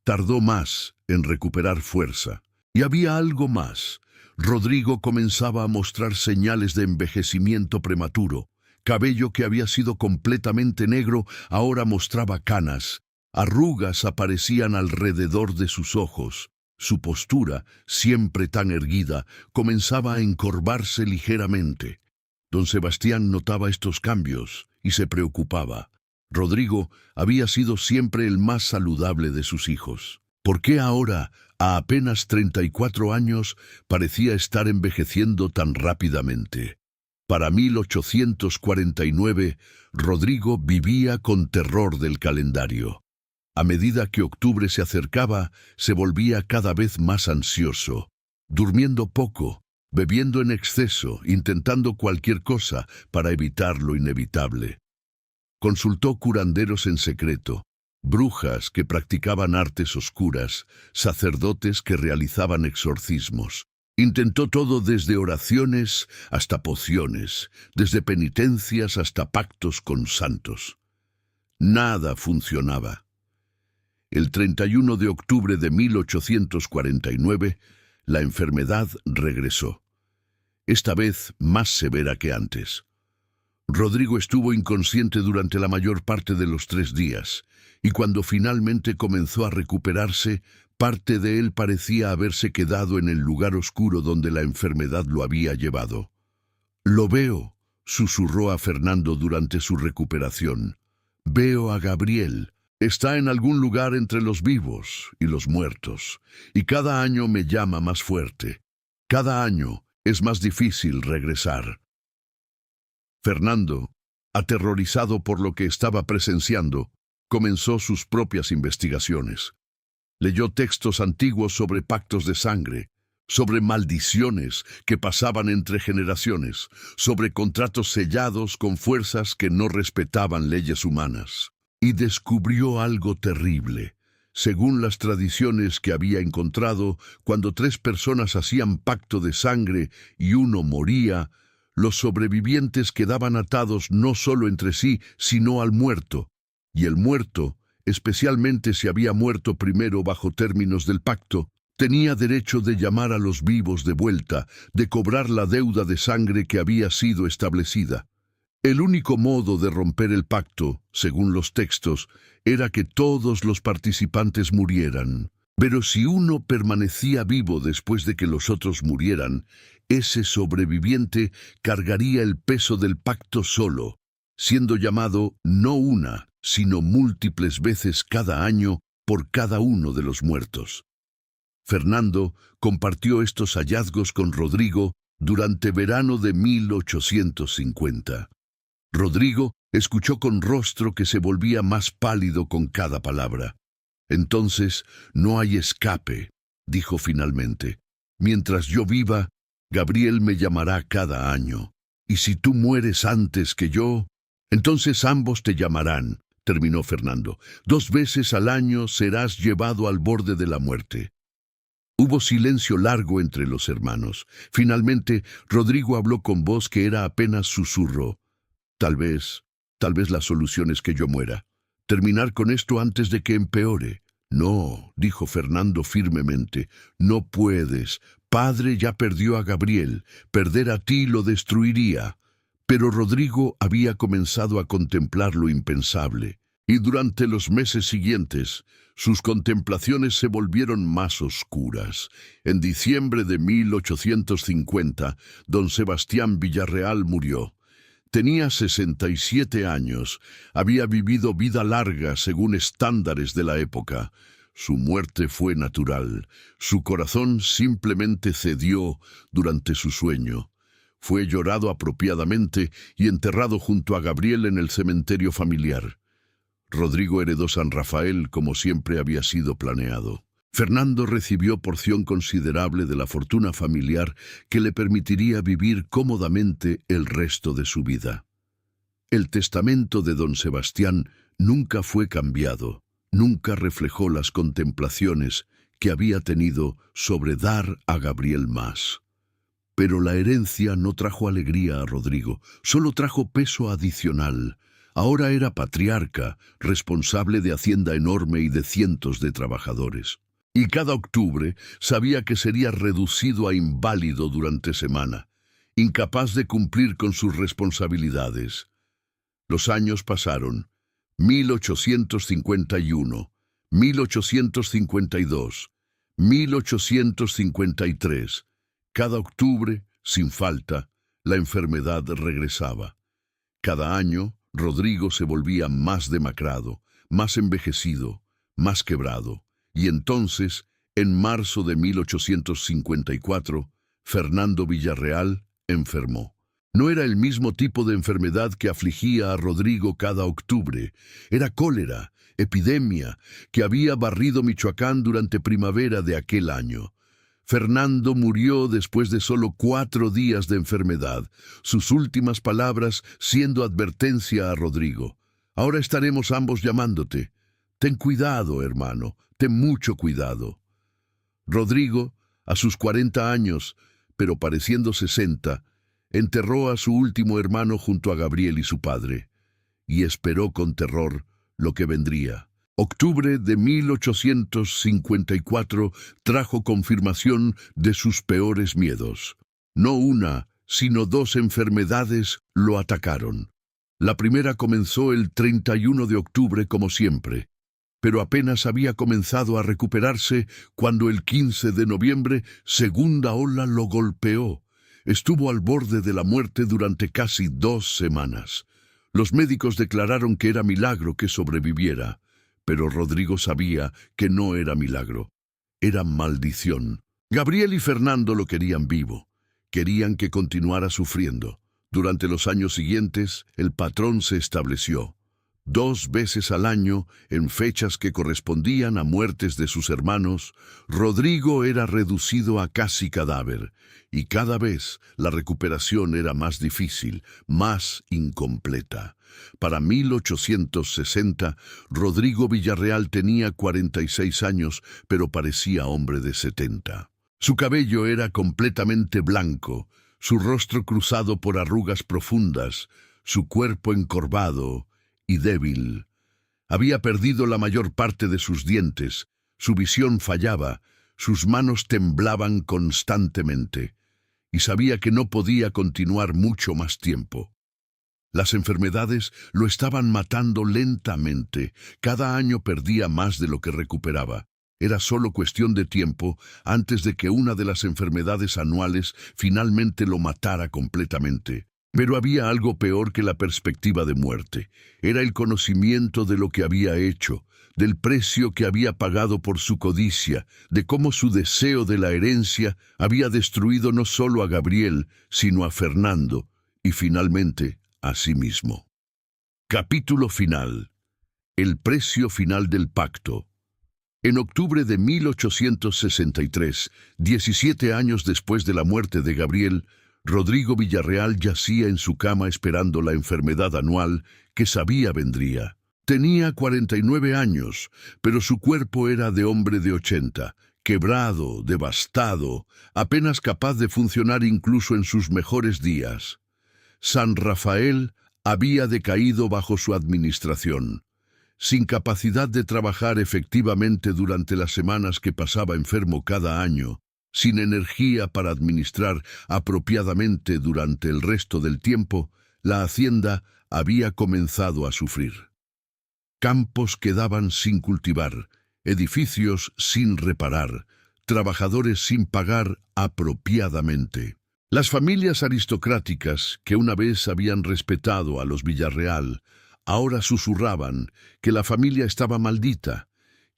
tardó más en recuperar fuerza. Y había algo más. Rodrigo comenzaba a mostrar señales de envejecimiento prematuro. Cabello que había sido completamente negro ahora mostraba canas. Arrugas aparecían alrededor de sus ojos. Su postura, siempre tan erguida, comenzaba a encorvarse ligeramente. Don Sebastián notaba estos cambios y se preocupaba. Rodrigo había sido siempre el más saludable de sus hijos. ¿Por qué ahora, a apenas 34 años, parecía estar envejeciendo tan rápidamente? Para 1849, Rodrigo vivía con terror del calendario. A medida que octubre se acercaba, se volvía cada vez más ansioso, durmiendo poco, bebiendo en exceso, intentando cualquier cosa para evitar lo inevitable. Consultó curanderos en secreto, brujas que practicaban artes oscuras, sacerdotes que realizaban exorcismos. Intentó todo desde oraciones hasta pociones, desde penitencias hasta pactos con santos. Nada funcionaba. El 31 de octubre de 1849, la enfermedad regresó. Esta vez más severa que antes. Rodrigo estuvo inconsciente durante la mayor parte de los 3 días, y cuando finalmente comenzó a recuperarse, parte de él parecía haberse quedado en el lugar oscuro donde la enfermedad lo había llevado. «Lo veo», susurró a Fernando durante su recuperación. «Veo a Gabriel. Está en algún lugar entre los vivos y los muertos, y cada año me llama más fuerte. Cada año es más difícil regresar». Fernando, aterrorizado por lo que estaba presenciando, comenzó sus propias investigaciones. Leyó textos antiguos sobre pactos de sangre, sobre maldiciones que pasaban entre generaciones, sobre contratos sellados con fuerzas que no respetaban leyes humanas. Y descubrió algo terrible. Según las tradiciones que había encontrado, cuando 3 personas hacían pacto de sangre y uno moría, los sobrevivientes quedaban atados no solo entre sí, sino al muerto. Y el muerto, especialmente si había muerto primero bajo términos del pacto, tenía derecho de llamar a los vivos de vuelta, de cobrar la deuda de sangre que había sido establecida. El único modo de romper el pacto, según los textos, era que todos los participantes murieran. Pero si uno permanecía vivo después de que los otros murieran, ese sobreviviente cargaría el peso del pacto solo, siendo llamado no una, sino múltiples veces cada año por cada uno de los muertos. Fernando compartió estos hallazgos con Rodrigo durante verano de 1850. Rodrigo escuchó con rostro que se volvía más pálido con cada palabra. «Entonces no hay escape», dijo finalmente. «Mientras yo viva, Gabriel me llamará cada año. Y si tú mueres antes que yo, entonces ambos te llamarán», terminó Fernando. «2 veces al año serás llevado al borde de la muerte». Hubo silencio largo entre los hermanos. Finalmente, Rodrigo habló con voz que era apenas susurro. Tal vez la solución es que yo muera. Terminar con esto antes de que empeore». «No», dijo Fernando firmemente, «no puedes. Padre ya perdió a Gabriel. Perder a ti lo destruiría». Pero Rodrigo había comenzado a contemplar lo impensable, y durante los meses siguientes, sus contemplaciones se volvieron más oscuras. En diciembre de 1850, don Sebastián Villarreal murió. Tenía 67 años, había vivido vida larga según estándares de la época. Su muerte fue natural, su corazón simplemente cedió durante su sueño. Fue llorado apropiadamente y enterrado junto a Gabriel en el cementerio familiar. Rodrigo heredó San Rafael como siempre había sido planeado. Fernando recibió porción considerable de la fortuna familiar que le permitiría vivir cómodamente el resto de su vida. El testamento de don Sebastián nunca fue cambiado, nunca reflejó las contemplaciones que había tenido sobre dar a Gabriel más. Pero la herencia no trajo alegría a Rodrigo, solo trajo peso adicional. Ahora era patriarca, responsable de hacienda enorme y de cientos de trabajadores. Y cada octubre sabía que sería reducido a inválido durante semana, incapaz de cumplir con sus responsabilidades. Los años pasaron, 1851, 1852, 1853. Cada octubre, sin falta, la enfermedad regresaba. Cada año, Rodrigo se volvía más demacrado, más envejecido, más quebrado. Y entonces, en marzo de 1854, Fernando Villarreal enfermó. No era el mismo tipo de enfermedad que afligía a Rodrigo cada octubre. Era cólera, epidemia, que había barrido Michoacán durante primavera de aquel año. Fernando murió después de solo 4 días de enfermedad, sus últimas palabras siendo advertencia a Rodrigo. Ahora estaremos ambos llamándote. Ten cuidado, hermano, ten mucho cuidado. Rodrigo, a sus 40 años, pero pareciendo 60, enterró a su último hermano junto a Gabriel y su padre, y esperó con terror lo que vendría. Octubre de 1854 trajo confirmación de sus peores miedos. No una, sino 2 enfermedades lo atacaron. La primera comenzó el 31 de octubre como siempre, pero apenas había comenzado a recuperarse cuando el 15 de noviembre segunda ola lo golpeó. Estuvo al borde de la muerte durante casi 2 semanas. Los médicos declararon que era milagro que sobreviviera, pero Rodrigo sabía que no era milagro, era maldición. Gabriel y Fernando lo querían vivo, querían que continuara sufriendo. Durante los años siguientes, el patrón se estableció. 2 veces al año, en fechas que correspondían a muertes de sus hermanos, Rodrigo era reducido a casi cadáver, y cada vez la recuperación era más difícil, más incompleta. Para 1860, Rodrigo Villarreal tenía 46 años, pero parecía hombre de 70. Su cabello era completamente blanco, su rostro cruzado por arrugas profundas, su cuerpo encorvado y débil. Había perdido la mayor parte de sus dientes, su visión fallaba, sus manos temblaban constantemente, y sabía que no podía continuar mucho más tiempo. Las enfermedades lo estaban matando lentamente, cada año perdía más de lo que recuperaba. Era solo cuestión de tiempo antes de que una de las enfermedades anuales finalmente lo matara completamente. Pero había algo peor que la perspectiva de muerte. Era el conocimiento de lo que había hecho, del precio que había pagado por su codicia, de cómo su deseo de la herencia había destruido no solo a Gabriel, sino a Fernando, y finalmente a sí mismo. Capítulo final. El precio final del pacto. En octubre de 1863, 17 años después de la muerte de Gabriel, Rodrigo Villarreal yacía en su cama esperando la enfermedad anual que sabía vendría. Tenía 49 años, pero su cuerpo era de hombre de 80, quebrado, devastado, apenas capaz de funcionar incluso en sus mejores días. San Rafael había decaído bajo su administración. Sin capacidad de trabajar efectivamente durante las semanas que pasaba enfermo cada año, sin energía para administrar apropiadamente durante el resto del tiempo, la hacienda había comenzado a sufrir. Campos quedaban sin cultivar, edificios sin reparar, trabajadores sin pagar apropiadamente. Las familias aristocráticas, que una vez habían respetado a los Villarreal, ahora susurraban que la familia estaba maldita,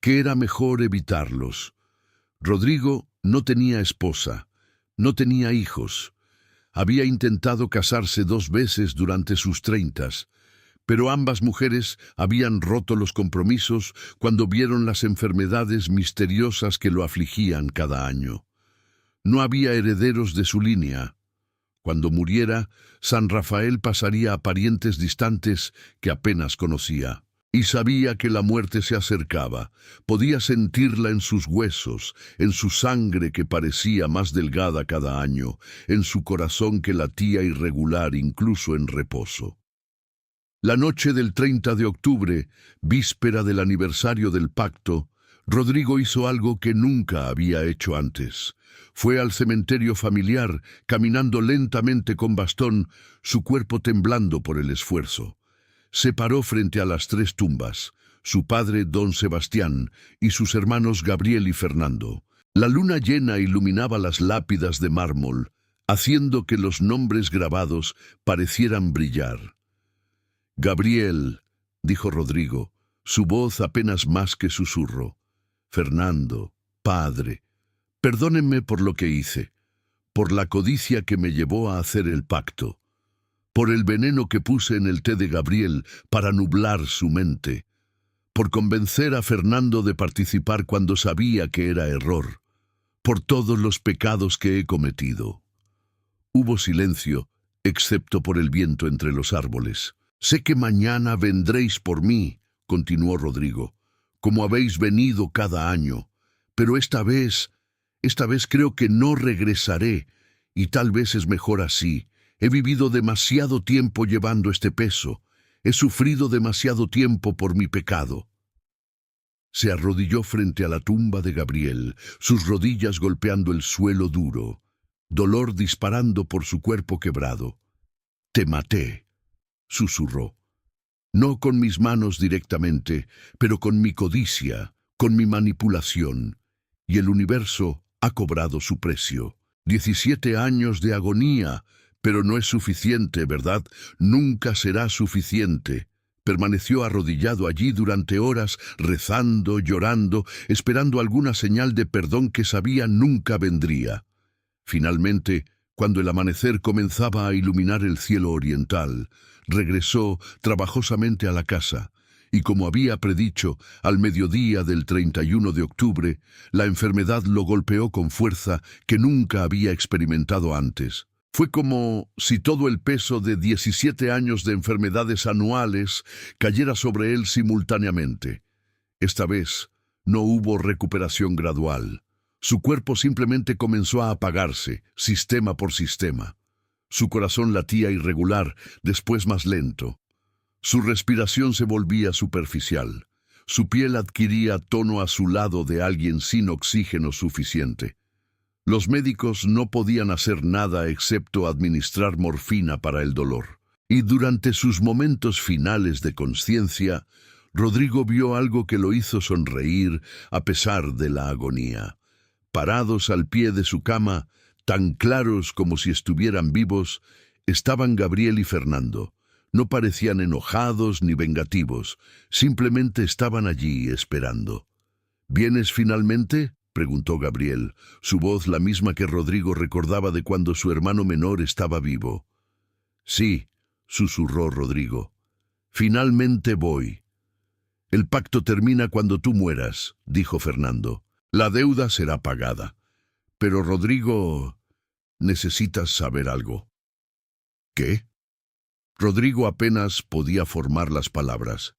que era mejor evitarlos. Rodrigo no tenía esposa, no tenía hijos. Había intentado casarse 2 veces durante sus 30, pero ambas mujeres habían roto los compromisos cuando vieron las enfermedades misteriosas que lo afligían cada año. No había herederos de su línea. Cuando muriera, San Rafael pasaría a parientes distantes que apenas conocía. Y sabía que la muerte se acercaba. Podía sentirla en sus huesos, en su sangre que parecía más delgada cada año, en su corazón que latía irregular incluso en reposo. La noche del 30 de octubre, víspera del aniversario del pacto, Rodrigo hizo algo que nunca había hecho antes. Fue al cementerio familiar, caminando lentamente con bastón, su cuerpo temblando por el esfuerzo. Se paró frente a las 3 tumbas, su padre don Sebastián y sus hermanos Gabriel y Fernando. La luna llena iluminaba las lápidas de mármol, haciendo que los nombres grabados parecieran brillar. «Gabriel», dijo Rodrigo, su voz apenas más que susurro. «Fernando, padre, perdónenme por lo que hice, por la codicia que me llevó a hacer el pacto, por el veneno que puse en el té de Gabriel para nublar su mente, por convencer a Fernando de participar cuando sabía que era error, por todos los pecados que he cometido». Hubo silencio, excepto por el viento entre los árboles. «Sé que mañana vendréis por mí», continuó Rodrigo, «como habéis venido cada año, pero esta vez creo que no regresaré, y tal vez es mejor así. He vivido demasiado tiempo llevando este peso. He sufrido demasiado tiempo por mi pecado». Se arrodilló frente a la tumba de Gabriel, sus rodillas golpeando el suelo duro, dolor disparando por su cuerpo quebrado. «Te maté», susurró. «No con mis manos directamente, pero con mi codicia, con mi manipulación. Y el universo ha cobrado su precio. 17 años de agonía, pero no es suficiente, ¿verdad? Nunca será suficiente». Permaneció arrodillado allí durante horas, rezando, llorando, esperando alguna señal de perdón que sabía nunca vendría. Finalmente, cuando el amanecer comenzaba a iluminar el cielo oriental, regresó trabajosamente a la casa, y como había predicho, al mediodía del 31 de octubre, la enfermedad lo golpeó con fuerza que nunca había experimentado antes. Fue como si todo el peso de 17 años de enfermedades anuales cayera sobre él simultáneamente. Esta vez no hubo recuperación gradual. Su cuerpo simplemente comenzó a apagarse, sistema por sistema. Su corazón latía irregular, después más lento. Su respiración se volvía superficial. Su piel adquiría tono azulado de alguien sin oxígeno suficiente. Los médicos no podían hacer nada excepto administrar morfina para el dolor. Y durante sus momentos finales de consciencia, Rodrigo vio algo que lo hizo sonreír a pesar de la agonía. Parados al pie de su cama, tan claros como si estuvieran vivos, estaban Gabriel y Fernando. No parecían enojados ni vengativos, simplemente estaban allí esperando. «¿Vienes finalmente?», preguntó Gabriel, su voz la misma que Rodrigo recordaba de cuando su hermano menor estaba vivo. «Sí», susurró Rodrigo. «Finalmente voy». «El pacto termina cuando tú mueras», dijo Fernando. «La deuda será pagada. Pero, Rodrigo, necesitas saber algo». «¿Qué?». Rodrigo apenas podía formar las palabras.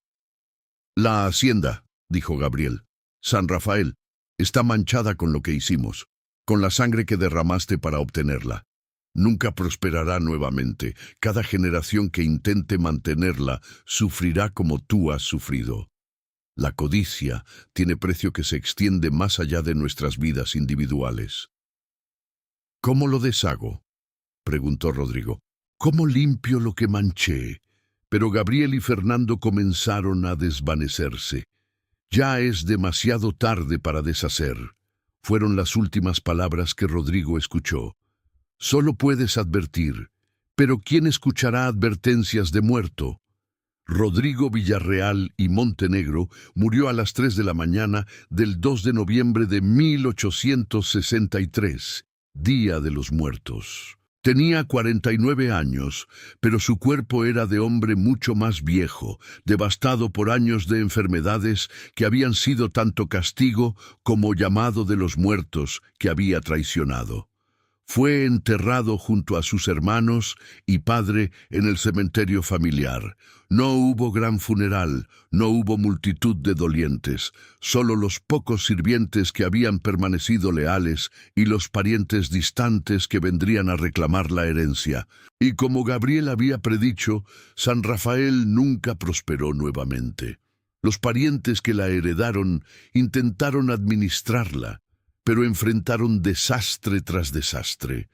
«La hacienda», dijo Gabriel. «San Rafael está manchada con lo que hicimos, con la sangre que derramaste para obtenerla. Nunca prosperará nuevamente. Cada generación que intente mantenerla sufrirá como tú has sufrido. La codicia tiene precio que se extiende más allá de nuestras vidas individuales». «¿Cómo lo deshago?», preguntó Rodrigo. «¿Cómo limpio lo que manché?». Pero Gabriel y Fernando comenzaron a desvanecerse. «Ya es demasiado tarde para deshacer», fueron las últimas palabras que Rodrigo escuchó. «Solo puedes advertir, pero ¿quién escuchará advertencias de muerto?». Rodrigo Villarreal y Montenegro murió a las 3 de la mañana del 2 de noviembre de 1863, Día de los Muertos. Tenía 49 años, pero su cuerpo era de hombre mucho más viejo, devastado por años de enfermedades que habían sido tanto castigo como llamado de los muertos que había traicionado. Fue enterrado junto a sus hermanos y padre en el cementerio familiar. No hubo gran funeral, no hubo multitud de dolientes, solo los pocos sirvientes que habían permanecido leales y los parientes distantes que vendrían a reclamar la herencia. Y como Gabriel había predicho, San Rafael nunca prosperó nuevamente. Los parientes que la heredaron intentaron administrarla, pero enfrentaron desastre tras desastre,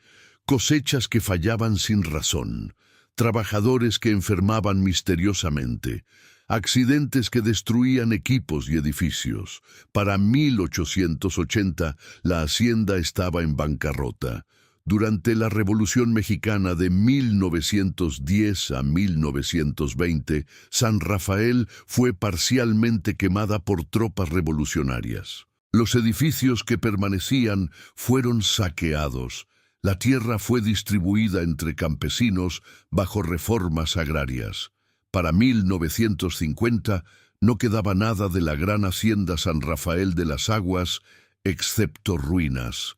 cosechas que fallaban sin razón, trabajadores que enfermaban misteriosamente, accidentes que destruían equipos y edificios. Para 1880 la hacienda estaba en bancarrota. Durante la Revolución Mexicana de 1910 a 1920, San Rafael fue parcialmente quemada por tropas revolucionarias. Los edificios que permanecían fueron saqueados. La tierra fue distribuida entre campesinos bajo reformas agrarias. Para 1950 no quedaba nada de la gran hacienda San Rafael de las Aguas, excepto ruinas.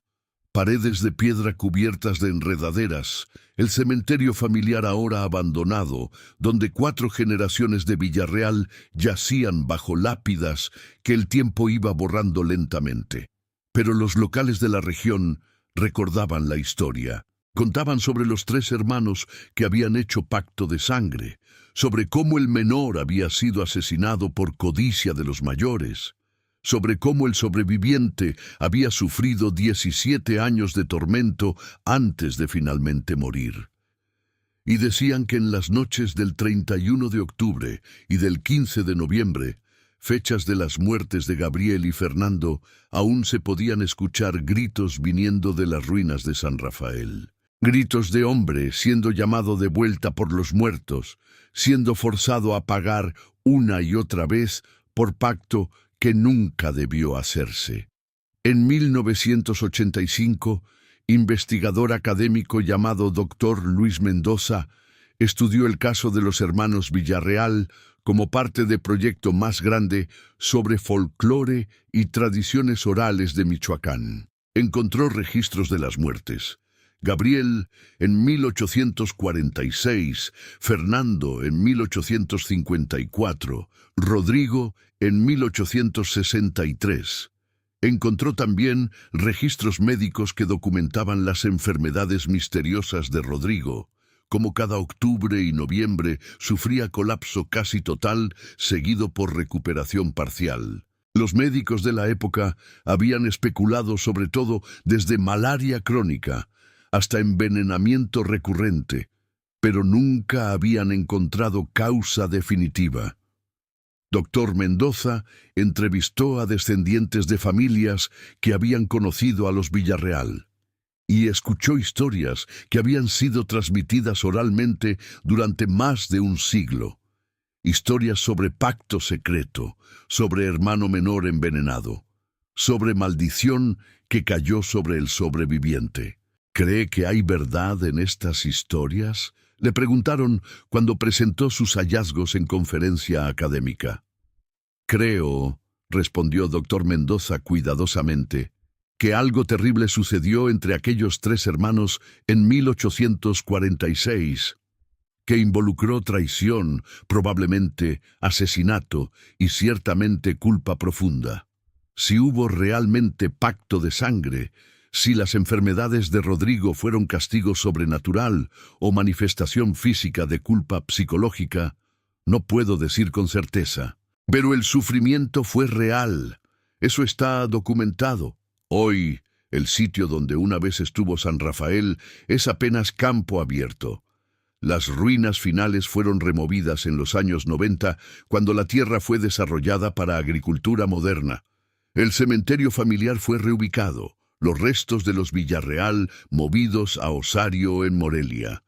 Paredes de piedra cubiertas de enredaderas, el cementerio familiar ahora abandonado, donde 4 generaciones de Villarreal yacían bajo lápidas que el tiempo iba borrando lentamente. Pero los locales de la región recordaban la historia. Contaban sobre los 3 hermanos que habían hecho pacto de sangre, sobre cómo el menor había sido asesinado por codicia de los mayores, sobre cómo el sobreviviente había sufrido 17 años de tormento antes de finalmente morir. Y decían que en las noches del 31 de octubre y del 15 de noviembre, fechas de las muertes de Gabriel y Fernando, aún se podían escuchar gritos viniendo de las ruinas de San Rafael. Gritos de hombre siendo llamado de vuelta por los muertos, siendo forzado a pagar una y otra vez por pacto que nunca debió hacerse. En 1985, investigador académico llamado Dr. Luis Mendoza estudió el caso de los hermanos Villarreal como parte del proyecto más grande sobre folclore y tradiciones orales de Michoacán. Encontró registros de las muertes. Gabriel en 1846, Fernando en 1854, Rodrigo en 1863. Encontró también registros médicos que documentaban las enfermedades misteriosas de Rodrigo, como cada octubre y noviembre sufría colapso casi total seguido por recuperación parcial. Los médicos de la época habían especulado sobre todo desde malaria crónica hasta envenenamiento recurrente, pero nunca habían encontrado causa definitiva. Dr. Mendoza entrevistó a descendientes de familias que habían conocido a los Villarreal y escuchó historias que habían sido transmitidas oralmente durante más de un siglo. Historias sobre pacto secreto, sobre hermano menor envenenado, sobre maldición que cayó sobre el sobreviviente. ¿Cree que hay verdad en estas historias?, le preguntaron cuando presentó sus hallazgos en conferencia académica. Creo, respondió Dr. Mendoza cuidadosamente, que algo terrible sucedió entre aquellos 3 hermanos en 1846, que involucró traición, probablemente asesinato y ciertamente culpa profunda. Si hubo realmente pacto de sangre, si las enfermedades de Rodrigo fueron castigo sobrenatural o manifestación física de culpa psicológica, no puedo decir con certeza. Pero el sufrimiento fue real. Eso está documentado. Hoy, el sitio donde una vez estuvo San Rafael es apenas campo abierto. Las ruinas finales fueron removidas en los años 90, cuando la tierra fue desarrollada para agricultura moderna. El cementerio familiar fue reubicado, los restos de los Villarreal movidos a Osario en Morelia.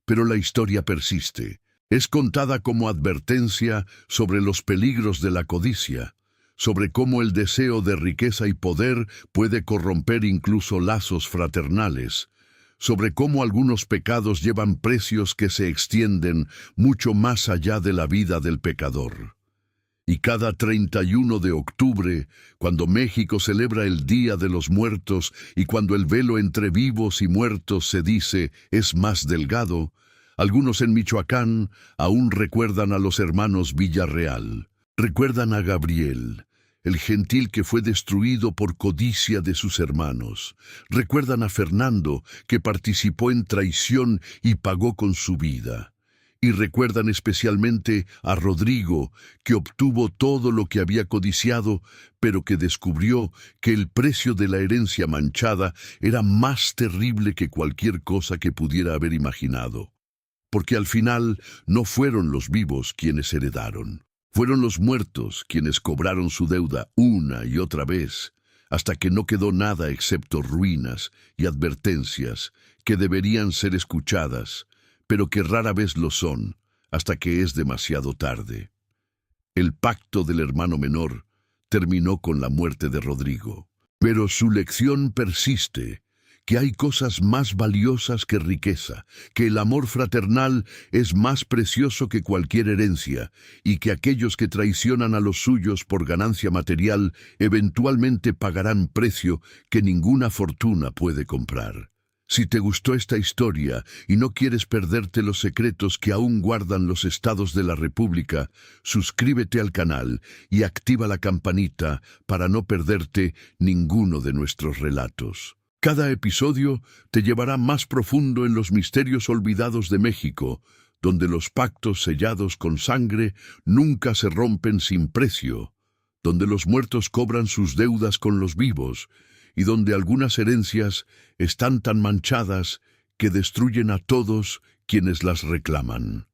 Pero la historia persiste. Es contada como advertencia sobre los peligros de la codicia, sobre cómo el deseo de riqueza y poder puede corromper incluso lazos fraternales, sobre cómo algunos pecados llevan precios que se extienden mucho más allá de la vida del pecador. Y cada 31 de octubre, cuando México celebra el Día de los Muertos y cuando el velo entre vivos y muertos se dice es más delgado, algunos en Michoacán aún recuerdan a los hermanos Villarreal. Recuerdan a Gabriel, el gentil que fue destruido por codicia de sus hermanos. Recuerdan a Fernando, que participó en traición y pagó con su vida. Y recuerdan especialmente a Rodrigo, que obtuvo todo lo que había codiciado, pero que descubrió que el precio de la herencia manchada era más terrible que cualquier cosa que pudiera haber imaginado. Porque al final no fueron los vivos quienes heredaron. Fueron los muertos quienes cobraron su deuda una y otra vez, hasta que no quedó nada excepto ruinas y advertencias que deberían ser escuchadas, pero que rara vez lo son, hasta que es demasiado tarde. El pacto del hermano menor terminó con la muerte de Rodrigo, pero su lección persiste, que hay cosas más valiosas que riqueza, que el amor fraternal es más precioso que cualquier herencia, y que aquellos que traicionan a los suyos por ganancia material eventualmente pagarán precio que ninguna fortuna puede comprar. Si te gustó esta historia y no quieres perderte los secretos que aún guardan los estados de la República, suscríbete al canal y activa la campanita para no perderte ninguno de nuestros relatos. Cada episodio te llevará más profundo en los misterios olvidados de México, donde los pactos sellados con sangre nunca se rompen sin precio, donde los muertos cobran sus deudas con los vivos, y donde algunas herencias están tan manchadas que destruyen a todos quienes las reclaman.